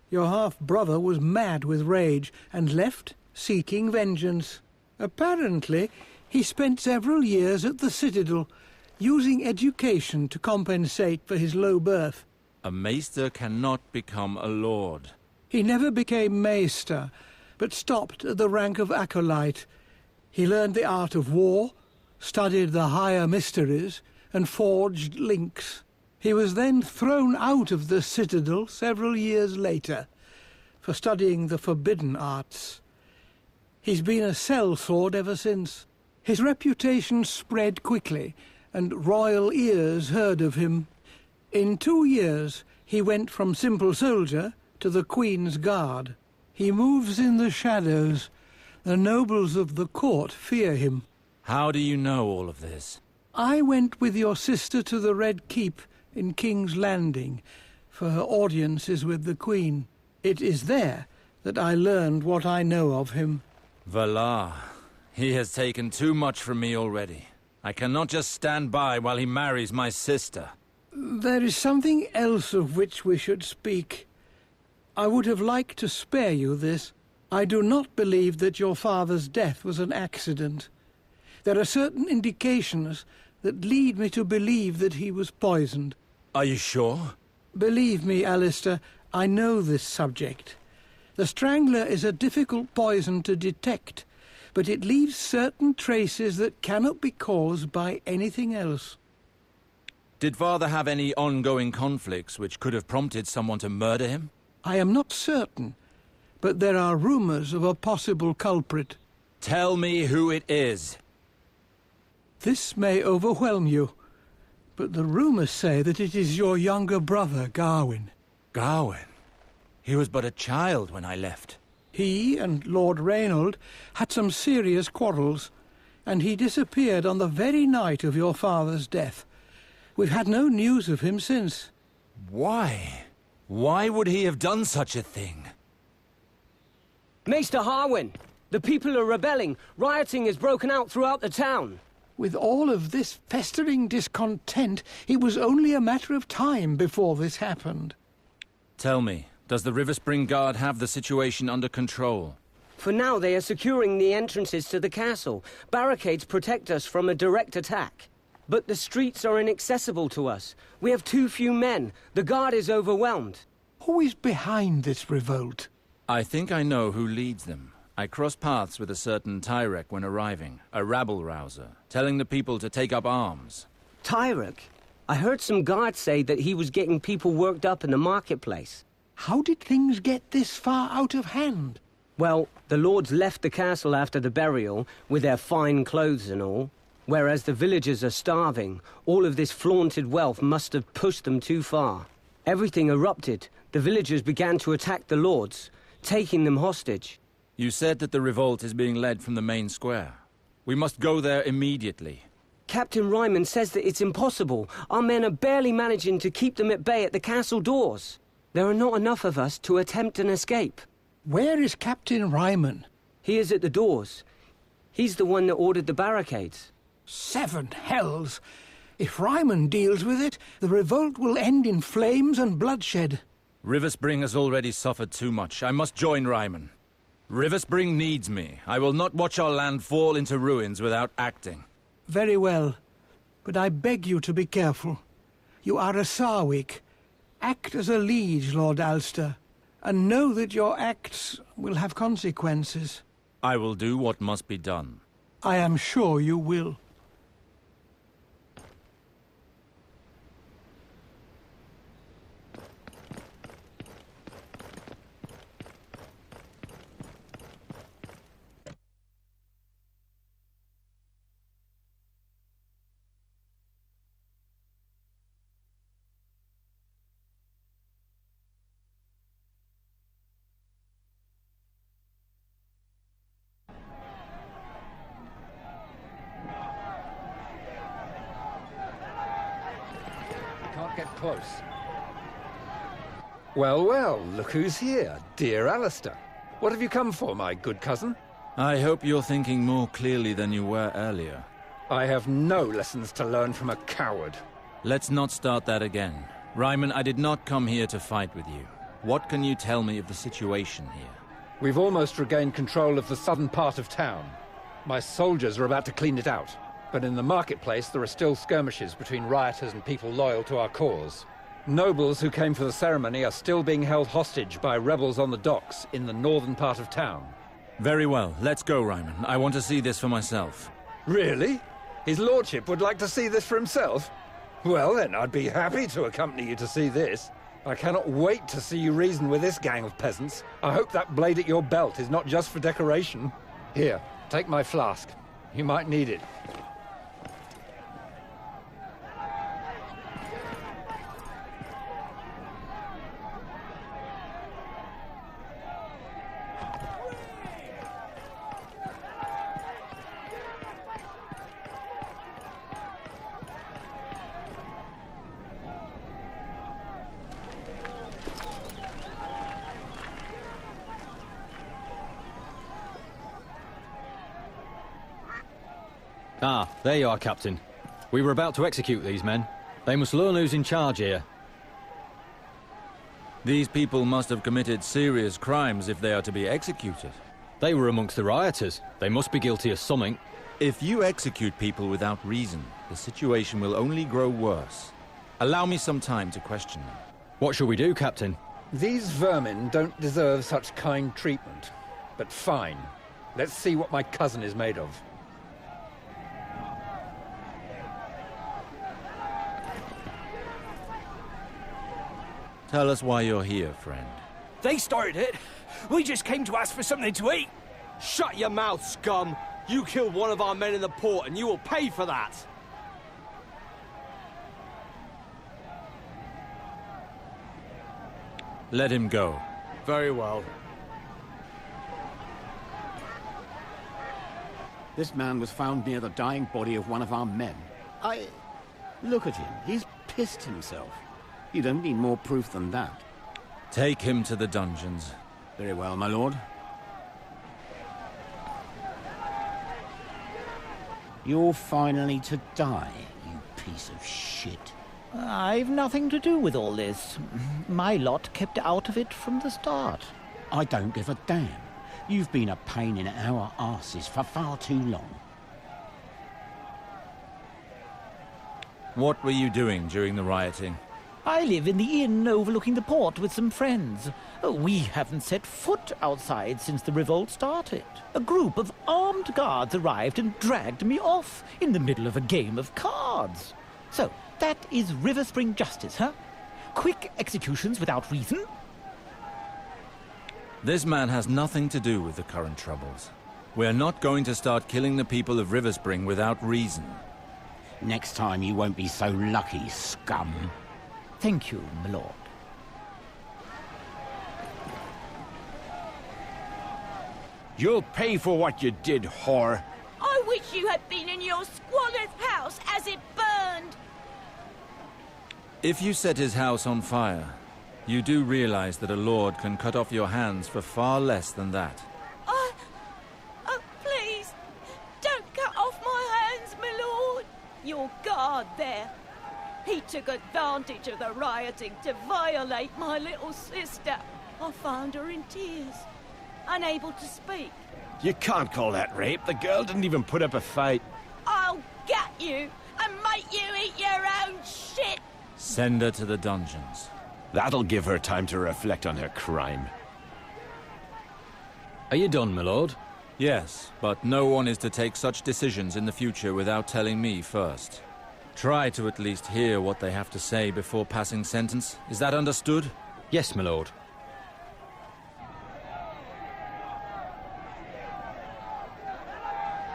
Your half-brother was mad with rage and left seeking vengeance. Apparently, he spent several years at the Citadel, using education to compensate for his low birth.
A maester cannot become a lord.
He never became maester, but stopped at the rank of acolyte. He learned the art of war, studied the higher mysteries, and forged links. He was then thrown out of the Citadel several years later for studying the forbidden arts. He's been a sellsword ever since. His reputation spread quickly, and royal ears heard of him. In 2 years, he went from simple soldier to the Queen's Guard. He moves in the shadows. The nobles of the court fear him.
How do you know all of this?
I went with your sister to the Red Keep in King's Landing, for her audiences with the Queen. It is there that I learned what I know of him.
Valar. He has taken too much from me already. I cannot just stand by while he marries my sister.
There is something else of which we should speak. I would have liked to spare you this. I do not believe that your father's death was an accident. There are certain indications that lead me to believe that he was poisoned.
Are you sure?
Believe me, Alistair, I know this subject. The Strangler is a difficult poison to detect, but it leaves certain traces that cannot be caused by anything else.
Did Father have any ongoing conflicts which could have prompted someone to murder him?
I am not certain, but there are rumors of a possible culprit.
Tell me who it is.
This may overwhelm you, but the rumors say that it is your younger brother, Garwin.
Garwin? He was but a child when I left.
He and Lord Reynold had some serious quarrels, and he disappeared on the very night of your father's death. We've had no news of him since.
Why? Why would he have done such a thing?
Maester Harwin! The people are rebelling. Rioting has broken out throughout the town.
With all of this festering discontent, it was only a matter of time before this happened.
Tell me, does the River Spring Guard have the situation under control?
For now, they are securing the entrances to the castle. Barricades protect us from a direct attack. But the streets are inaccessible to us. We have too few men. The guard is overwhelmed.
Who is behind this revolt?
I think I know who leads them. I crossed paths with a certain Tyrek when arriving, a rabble-rouser, telling the people to take up arms.
Tyrek? I heard some guards say that he was getting people worked up in the marketplace.
How did things get this far out of hand?
Well, the lords left the castle after the burial, with their fine clothes and all. Whereas the villagers are starving, all of this flaunted wealth must have pushed them too far. Everything erupted. The villagers began to attack the lords, taking them hostage.
You said that the revolt is being led from the main square. We must go there immediately.
Captain Ryman says that it's impossible. Our men are barely managing to keep them at bay at the castle doors. There are not enough of us to attempt an escape.
Where is Captain Ryman?
He is at the doors. He's the one that ordered the barricades.
7 hells! If Ryman deals with it, the revolt will end in flames and bloodshed.
Riverspring has already suffered too much. I must join Ryman. Riverspring needs me. I will not watch our land fall into ruins without acting.
Very well. But I beg you to be careful. You are a Sarwick. Act as a liege, Lord Alster, and know that your acts will have consequences.
I will do what must be done.
I am sure you will.
Get close. Well, well, look who's here, dear Alistair. What have you come for, my good cousin?
I hope you're thinking more clearly than you were earlier.
I have no lessons to learn from a coward.
Let's not start that again. Ryman, I did not come here to fight with you. What can you tell me of the situation here?
We've almost regained control of the southern part of town. My soldiers are about to clean it out. But in the marketplace, there are still skirmishes between rioters and people loyal to our cause. Nobles who came for the ceremony are still being held hostage by rebels on the docks in the northern part of town.
Very well. Let's go, Ryman. I want to see this for myself.
Really? His lordship would like to see this for himself? Well, then, I'd be happy to accompany you to see this. I cannot wait to see you reason with this gang of peasants. I hope that blade at your belt is not just for decoration. Here, take my flask. You might need it.
Ah, there you are, Captain. We were about to execute these men. They must learn who's in charge here.
These people must have committed serious crimes if they are to be executed.
They were amongst the rioters. They must be guilty of something.
If you execute people without reason, the situation will only grow worse. Allow me some time to question them.
What shall we do, Captain?
These vermin don't deserve such kind treatment. But fine. Let's see what my cousin is made of.
Tell us why you're here, friend.
They started it. We just came to ask for something to eat.
Shut your mouth, scum! You killed one of our men in the port, and you will pay for that!
Let him go.
Very well.
This man was found near the dying body of one of our men. Look at him. He's pissed himself. You don't need more proof than that.
Take him to the dungeons.
Very well, my lord. You're finally to die, you piece of shit.
I've nothing to do with all this. My lot kept out of it from the start.
I don't give a damn. You've been a pain in our arses for far too long.
What were you doing during the rioting?
I live in the inn overlooking the port with some friends. We haven't set foot outside since the revolt started. A group of armed guards arrived and dragged me off in the middle of a game of cards. So, that is Riverspring justice, huh? Quick executions without reason?
This man has nothing to do with the current troubles. We're not going to start killing the people of Riverspring without reason.
Next time you won't be so lucky, scum.
Thank you, my lord.
You'll pay for what you did, whore.
I wish you had been in your squalor's house as it burned.
If you set his house on fire, You do realize that a lord can cut off your hands for far less than that.
Please, don't cut off my hands, my lord. Your guard there. He took advantage of the rioting to violate my little sister. I found her in tears, unable to speak.
You can't call that rape. The girl didn't even put up a fight.
I'll get you and make you eat your own shit.
Send her to the dungeons.
That'll give her time to reflect on her crime.
Are you done, my lord?
Yes, but no one is to take such decisions in the future without telling me first. Try to at least hear what they have to say before passing sentence. Is that understood?
Yes, my lord.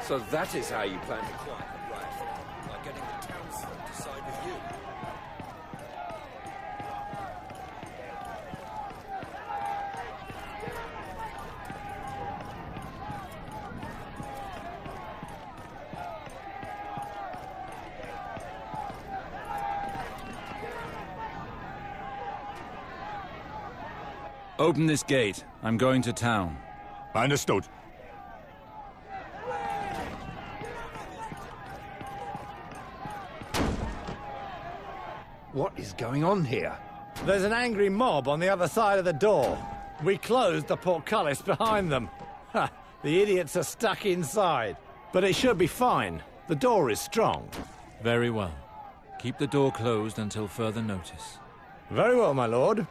So that is how you plan to quiet the riot, by getting the townsfolk to side with you.
Open this gate. I'm going to town.
Understood.
What is going on here? There's an angry mob on the other side of the door. We closed the portcullis behind them. Ha! The idiots are stuck inside. But it should be fine. The door is strong.
Very well. Keep the door closed until further notice.
Very well, my lord.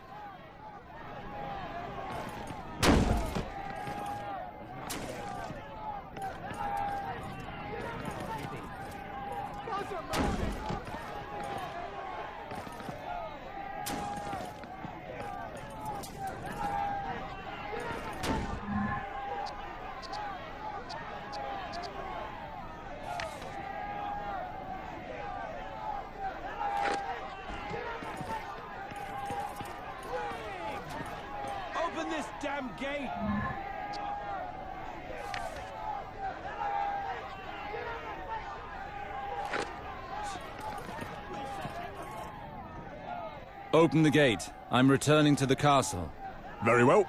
Open this damn gate!
Open the gate. I'm returning to the castle.
Very well.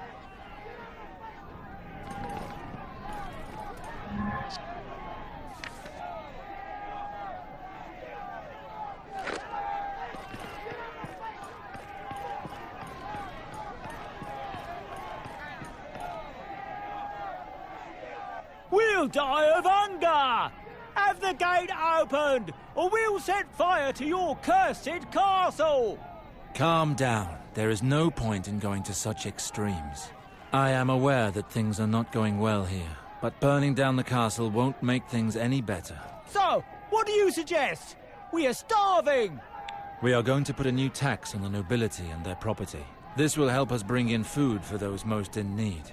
We'll die of hunger! Have the gate opened, or we'll set fire to your cursed castle!
Calm down. There is no point in going to such extremes. I am aware that things are not going well here, but burning down the castle won't make things any better.
So, what do you suggest? We are starving!
We are going to put a new tax on the nobility and their property. This will help us bring in food for those most in need.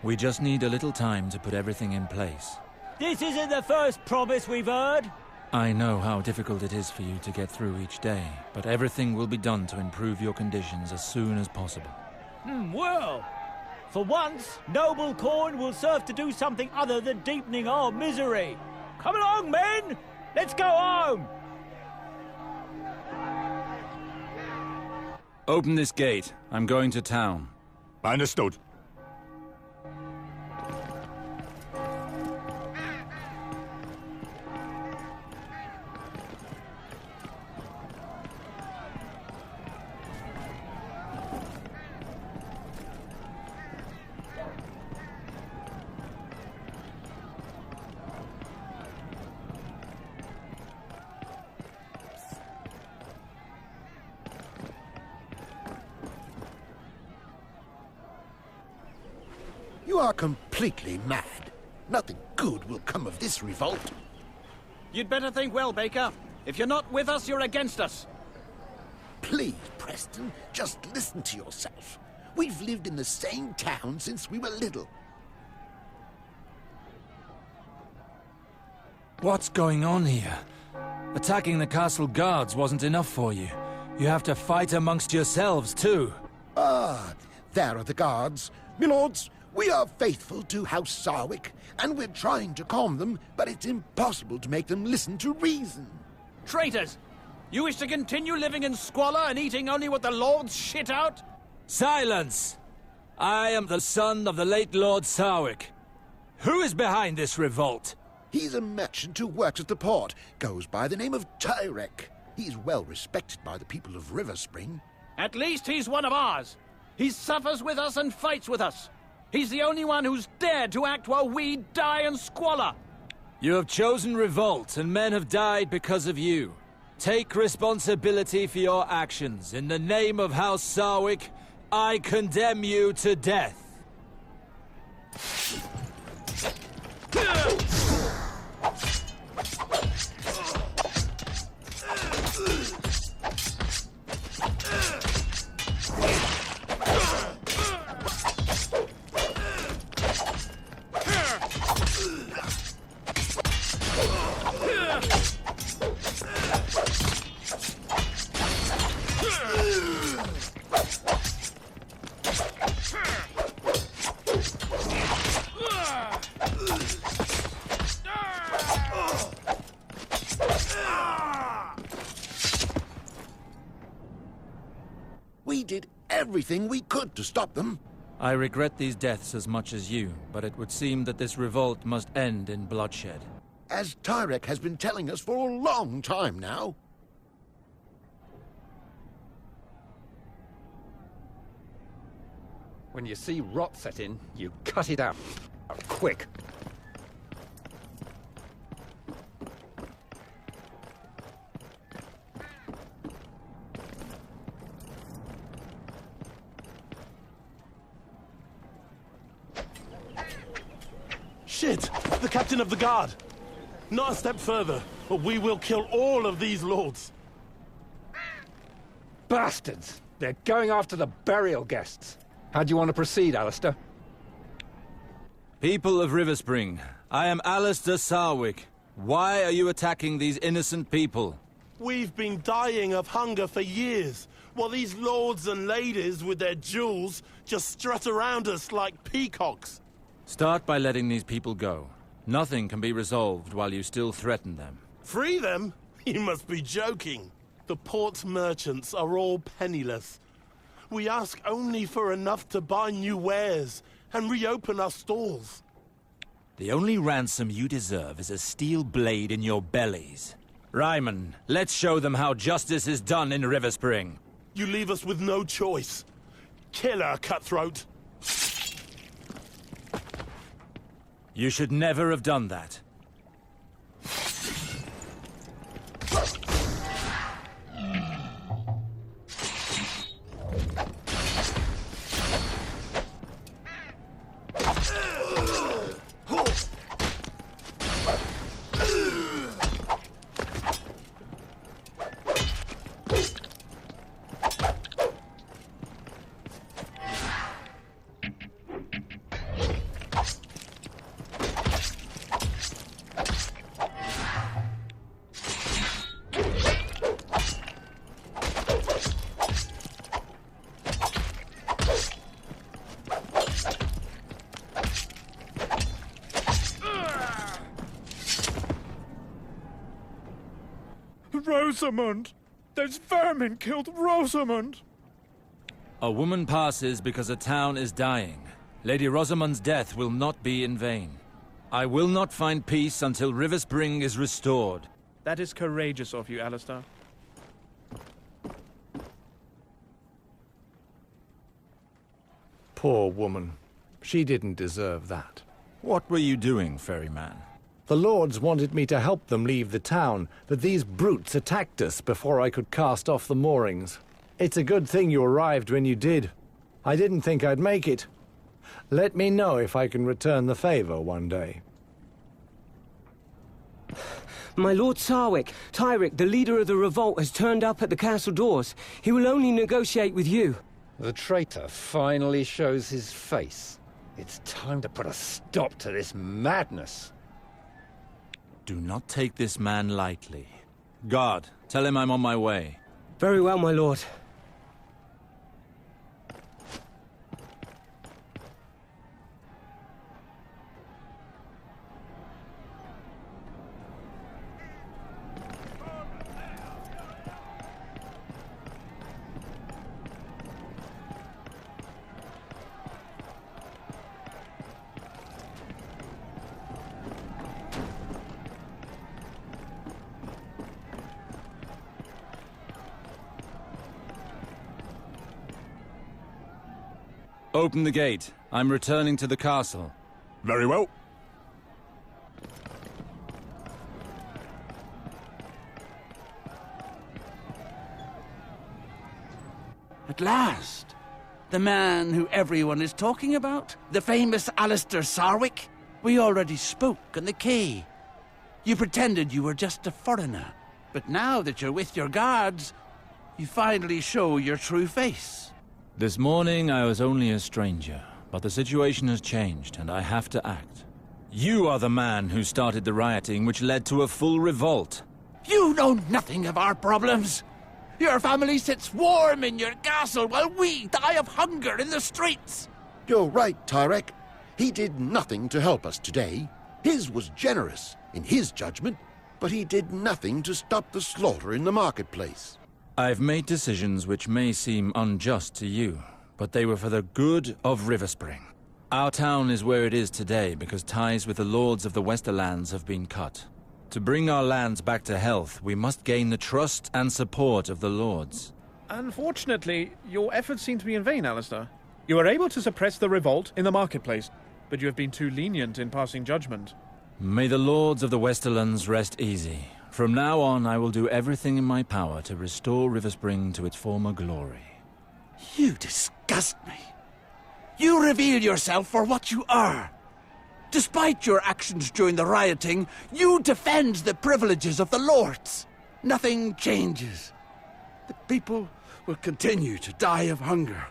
We just need a little time to put everything in place.
This isn't the first promise we've heard.
I know how difficult it is for you to get through each day, but everything will be done to improve your conditions as soon as possible.
Well, for once, noble corn will serve to do something other than deepening our misery. Come along, men! Let's go home!
Open this gate. I'm going to town.
Understood.
You are completely mad. Nothing good will come of this revolt.
You'd better think well, Baker. If you're not with us, you're against us.
Please, Preston, just listen to yourself. We've lived in the same town since we were little.
What's going on here? Attacking the castle guards wasn't enough for you. You have to fight amongst yourselves, too.
Ah, there are the guards. Milords, we are faithful to House Sarwick, and we're trying to calm them, but it's impossible to make them listen to reason.
Traitors! You wish to continue living in squalor and eating only what the lords shit out?
Silence! I am the son of the late Lord Sarwick. Who is behind this revolt?
He's a merchant who works at the port, goes by the name of Tyrek. He's well respected by the people of River Spring.
At least he's one of ours. He suffers with us and fights with us. He's the only one who's dared to act while we die in squalor.
You have chosen revolt, and men have died because of you. Take responsibility for your actions. In the name of House Sarwick, I condemn you to death.
We did everything we could to stop them.
I regret these deaths as much as you, but it would seem that this revolt must end in bloodshed.
As Tyrek has been telling us for a long time now.
When you see rot set in, you cut it out. Quick.
Shit! The captain of the guard! Not a step further, or we will kill all of these lords.
Bastards! They're going after the burial guests. How do you want to proceed, Alistair?
People of River Spring, I am Alistair Sarwick. Why are you attacking these innocent people?
We've been dying of hunger for years, while these lords and ladies with their jewels just strut around us like peacocks.
Start by letting these people go. Nothing can be resolved while you still threaten them.
Free them? You must be joking. The port's merchants are all penniless. We ask only for enough to buy new wares and reopen our stalls.
The only ransom you deserve is a steel blade in your bellies. Ryman, let's show them how justice is done in River Spring.
You leave us with no choice. Kill her, cutthroat.
You should never have done that.
Rosamund! Those vermin killed Rosamund!
A woman passes because a town is dying. Lady Rosamund's death will not be in vain. I will not find peace until River Spring is restored.
That is courageous of you, Alistair.
Poor woman. She didn't deserve that.
What were you doing, ferryman?
The lords wanted me to help them leave the town, but these brutes attacked us before I could cast off the moorings. It's a good thing you arrived when you did. I didn't think I'd make it. Let me know if I can return the favor one day.
My Lord Sarwick, Tyrek, the leader of the revolt, has turned up at the castle doors. He will only negotiate with you.
The traitor finally shows his face. It's time to put a stop to this madness.
Do not take this man lightly. Guard, tell him I'm on my way.
Very well, my lord.
Open the gate. I'm returning to the castle.
Very well.
At last! The man who everyone is talking about? The famous Alistair Sarwick? We already spoke on the quay. You pretended you were just a foreigner. But now that you're with your guards, you finally show your true face.
This morning I was only a stranger, but the situation has changed and I have to act. You are the man who started the rioting which led to a full revolt.
You know nothing of our problems. Your family sits warm in your castle while we die of hunger in the streets.
You're right, Tyrek. He did nothing to help us today. His was generous, in his judgment, but he did nothing to stop the slaughter in the marketplace.
I've made decisions which may seem unjust to you, but they were for the good of Riverspring. Our town is where it is today because ties with the lords of the Westerlands have been cut. To bring our lands back to health, we must gain the trust and support of the lords.
Unfortunately, your efforts seem to be in vain, Alistair. You were able to suppress the revolt in the marketplace, but you have been too lenient in passing judgment.
May the lords of the Westerlands rest easy. From now on, I will do everything in my power to restore Riverspring to its former glory.
You disgust me. You reveal yourself for what you are. Despite your actions during the rioting, you defend the privileges of the lords. Nothing changes. The people will continue to die of hunger,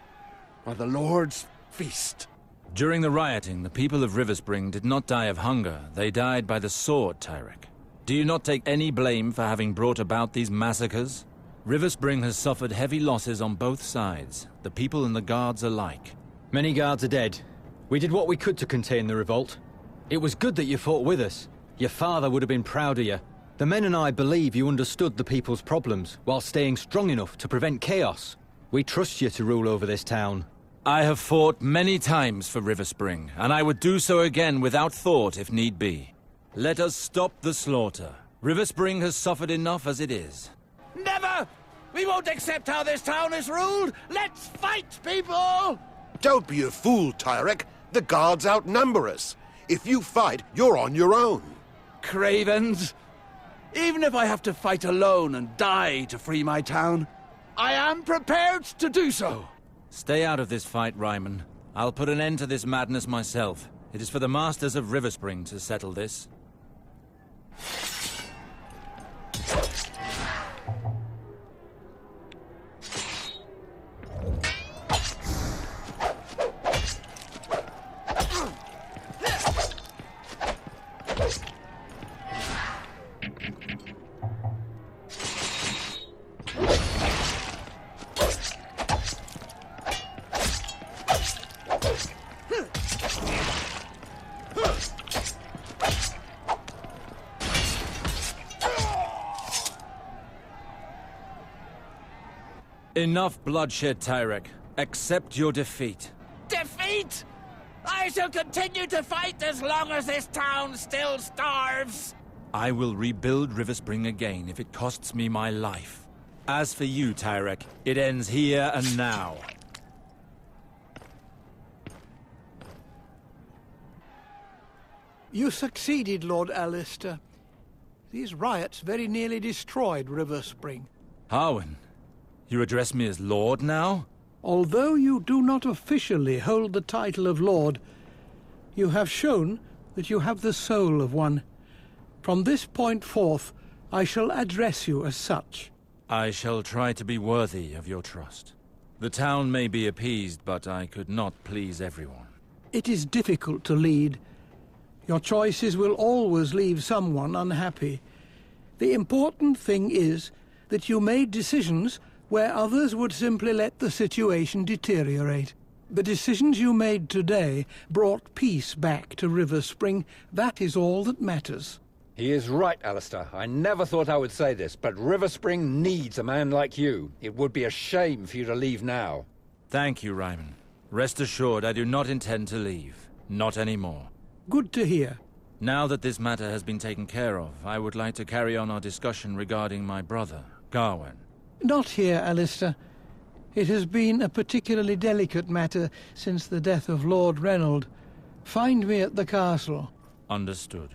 while the lords feast.
During the rioting, the people of Riverspring did not die of hunger. They died by the sword, Tyrek. Do you not take any blame for having brought about these massacres? Riverspring has suffered heavy losses on both sides, the people and the guards alike.
Many guards are dead. We did what we could to contain the revolt. It was good that you fought with us. Your father would have been proud of you. The men and I believe you understood the people's problems, while staying strong enough to prevent chaos. We trust you to rule over this town.
I have fought many times for Riverspring, and I would do so again without thought if need be. Let us stop the slaughter. Riverspring has suffered enough as it is.
Never! We won't accept how this town is ruled! Let's fight, people!
Don't be a fool, Tyrek. The guards outnumber us. If you fight, you're on your own.
Cravens! Even if I have to fight alone and die to free my town, I am prepared to do so.
Stay out of this fight, Ryman. I'll put an end to this madness myself. It is for the masters of Riverspring to settle this. Enough bloodshed, Tyrek. Accept your defeat.
Defeat? I shall continue to fight as long as this town still starves.
I will rebuild Riverspring again if it costs me my life. As for you, Tyrek, it ends here and now.
You succeeded, Lord Alistair. These riots very nearly destroyed Riverspring.
Harwin, you address me as Lord now?
Although you do not officially hold the title of Lord, you have shown that you have the soul of one. From this point forth, I shall address you as such.
I shall try to be worthy of your trust. The town may be appeased, but I could not please everyone.
It is difficult to lead. Your choices will always leave someone unhappy. The important thing is that you made decisions where others would simply let the situation deteriorate. The decisions you made today brought peace back to Riverspring. That is all that matters.
He is right, Alistair. I never thought I would say this, but Riverspring needs a man like you. It would be a shame for you to leave now.
Thank you, Ryman. Rest assured, I do not intend to leave. Not anymore.
Good to hear.
Now that this matter has been taken care of, I would like to carry on our discussion regarding my brother, Gawain.
Not here, Alistair. It has been a particularly delicate matter since the death of Lord Reynold. Find me at the castle.
Understood.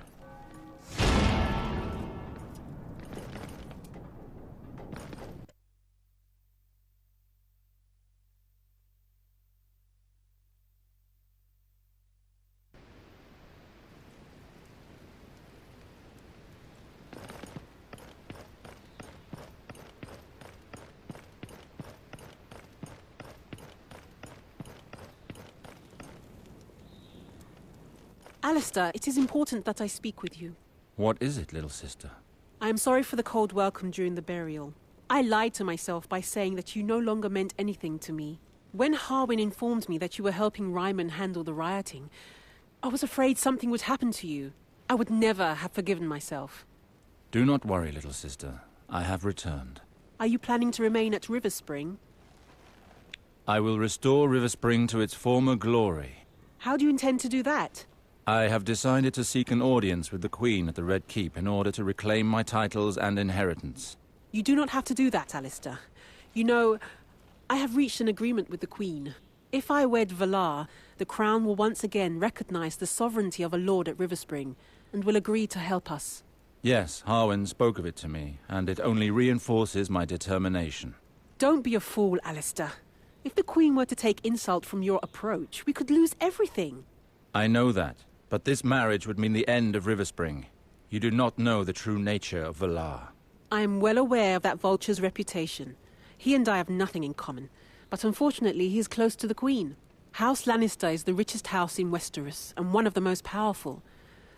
Alistair, it is important that I speak with you.
What is it, little sister?
I am sorry for the cold welcome during the burial. I lied to myself by saying that you no longer meant anything to me. When Harwin informed me that you were helping Ryman handle the rioting, I was afraid something would happen to you. I would never have forgiven myself.
Do not worry, little sister. I have returned.
Are you planning to remain at River Spring?
I will restore River Spring to its former glory.
How do you intend to do that?
I have decided to seek an audience with the Queen at the Red Keep in order to reclaim my titles and inheritance.
You do not have to do that, Alistair. You know, I have reached an agreement with the Queen. If I wed Valar, the Crown will once again recognize the sovereignty of a lord at River Spring, and will agree to help us.
Yes, Harwin spoke of it to me, and it only reinforces my determination.
Don't be a fool, Alistair. If the Queen were to take insult from your approach, we could lose everything.
I know that. But this marriage would mean the end of River Spring. You do not know the true nature of Valar.
I am well aware of that vulture's reputation. He and I have nothing in common, but unfortunately he is close to the Queen. House Lannister is the richest house in Westeros, and one of the most powerful.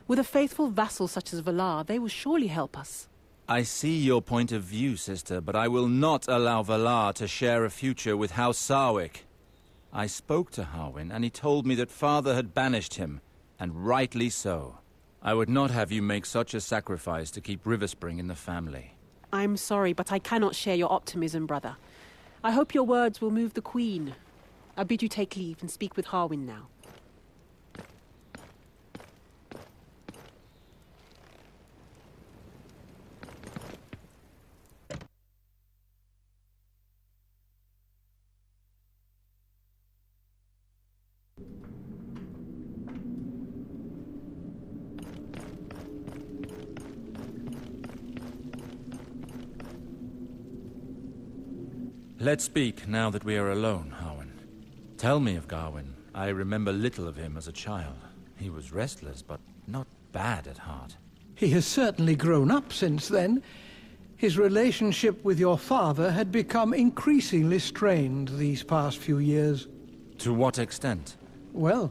With a faithful vassal such as Valar, they will surely help us.
I see your point of view, sister, but I will not allow Valar to share a future with House Sarwick. I spoke to Harwin, and he told me that father had banished him. And rightly so. I would not have you make such a sacrifice to keep River Spring in the family.
I'm sorry, but I cannot share your optimism, brother. I hope your words will move the Queen. I bid you take leave and speak with Harwin now.
Let's speak now that we are alone, Harwin. Tell me of Garwin. I remember little of him as a child. He was restless, but not bad at heart.
He has certainly grown up since then. His relationship with your father had become increasingly strained these past few years.
To what extent?
Well,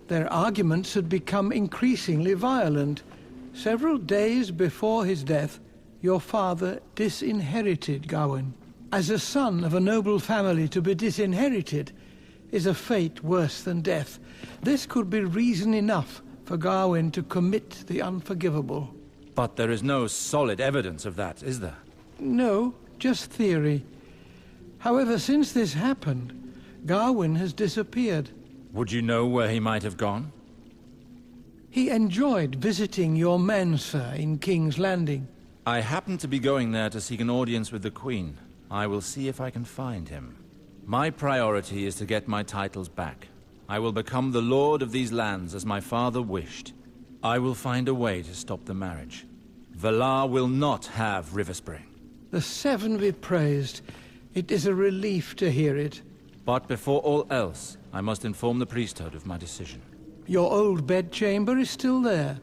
their arguments had become increasingly violent. Several days before his death, your father disinherited Gawain. As a son of a noble family, to be disinherited is a fate worse than death. This could be reason enough for Gawain to commit the unforgivable.
But there is no solid evidence of that, is there?
No, just theory. However, since this happened, Gawain has disappeared.
Would you know where he might have gone?
He enjoyed visiting your men, sir, in King's Landing.
I happen to be going there to seek an audience with the Queen. I will see if I can find him. My priority is to get my titles back. I will become the lord of these lands as my father wished. I will find a way to stop the marriage. Valar will not have River Spring.
The Seven be praised. It is a relief to hear it.
But before all else, I must inform the priesthood of my decision.
Your old bedchamber is still there.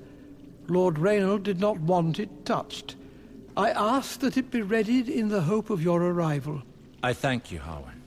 Lord Reynold did not want it touched. I asked that it be readied in the hope of your arrival.
I thank you, Harwin.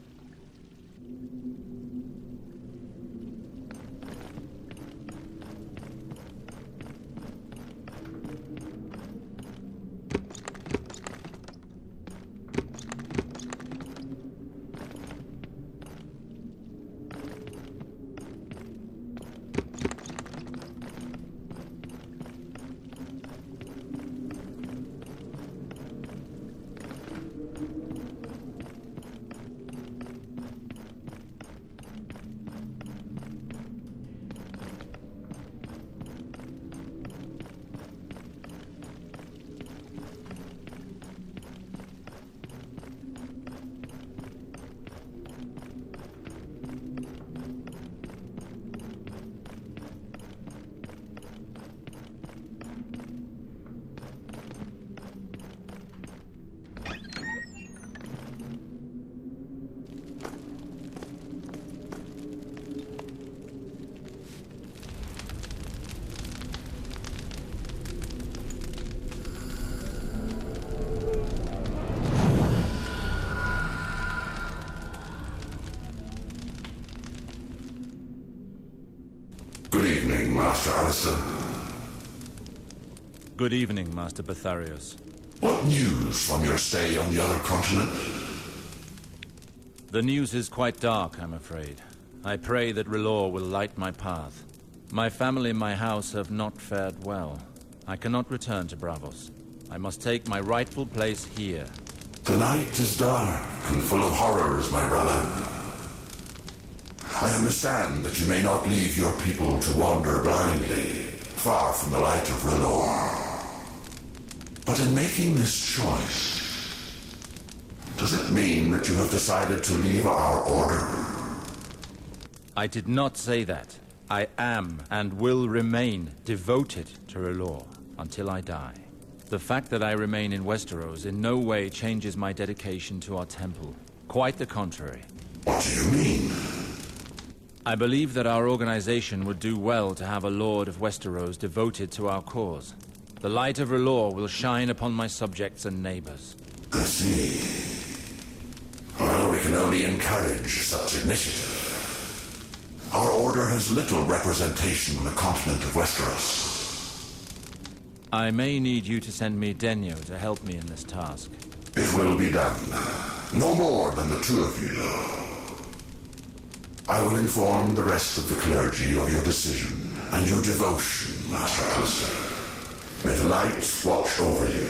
Master Alistair.
Good evening, Master Betharius.
What news from your stay on the other continent?
The news is quite dark, I'm afraid. I pray that R'hllor will light my path. My family and my house have not fared well. I cannot return to Braavos. I must take my rightful place here.
The night is dark and full of horrors, my brother. I understand that you may not leave your people to wander blindly, far from the light of R'hllor. But in making this choice, does it mean that you have decided to leave our order?
I did not say that. I am and will remain devoted to R'hllor until I die. The fact that I remain in Westeros in no way changes my dedication to our temple. Quite the contrary.
What do you mean?
I believe that our organization would do well to have a Lord of Westeros devoted to our cause. The light of R'hllor will shine upon my subjects and neighbors.
I see. Well, we can only encourage such initiative. Our order has little representation on the continent of Westeros.
I may need you to send me Denyo to help me in this task.
It will be done. No more than the two of you, though. I will inform the rest of the clergy of your decision and your devotion, Master Alistair. May the light watch over you.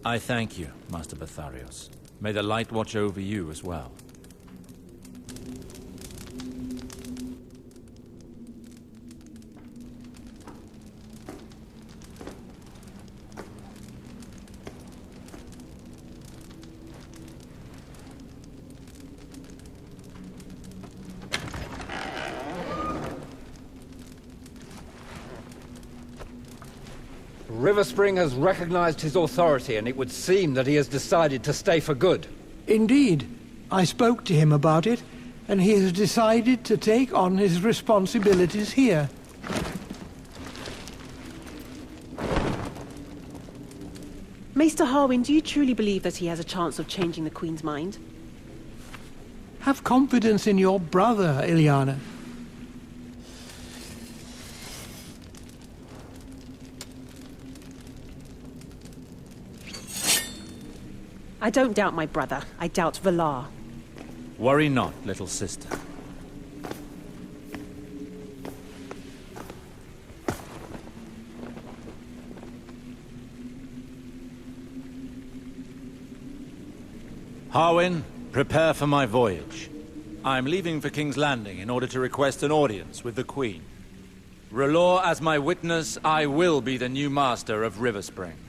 I thank you, Master Betharios. May the light watch over you as well.
Riverspring has recognized his authority, and it would seem that he has decided to stay for good.
Indeed. I spoke to him about it, and he has decided to take on his responsibilities here.
Maester Harwin, do you truly believe that he has a chance of changing the Queen's mind?
Have confidence in your brother, Ilyana.
I don't doubt my brother. I doubt Valar.
Worry not, little sister. Harwin, prepare for my voyage. I'm leaving for King's Landing in order to request an audience with the Queen. R'hllor as my witness, I will be the new master of Riverspring.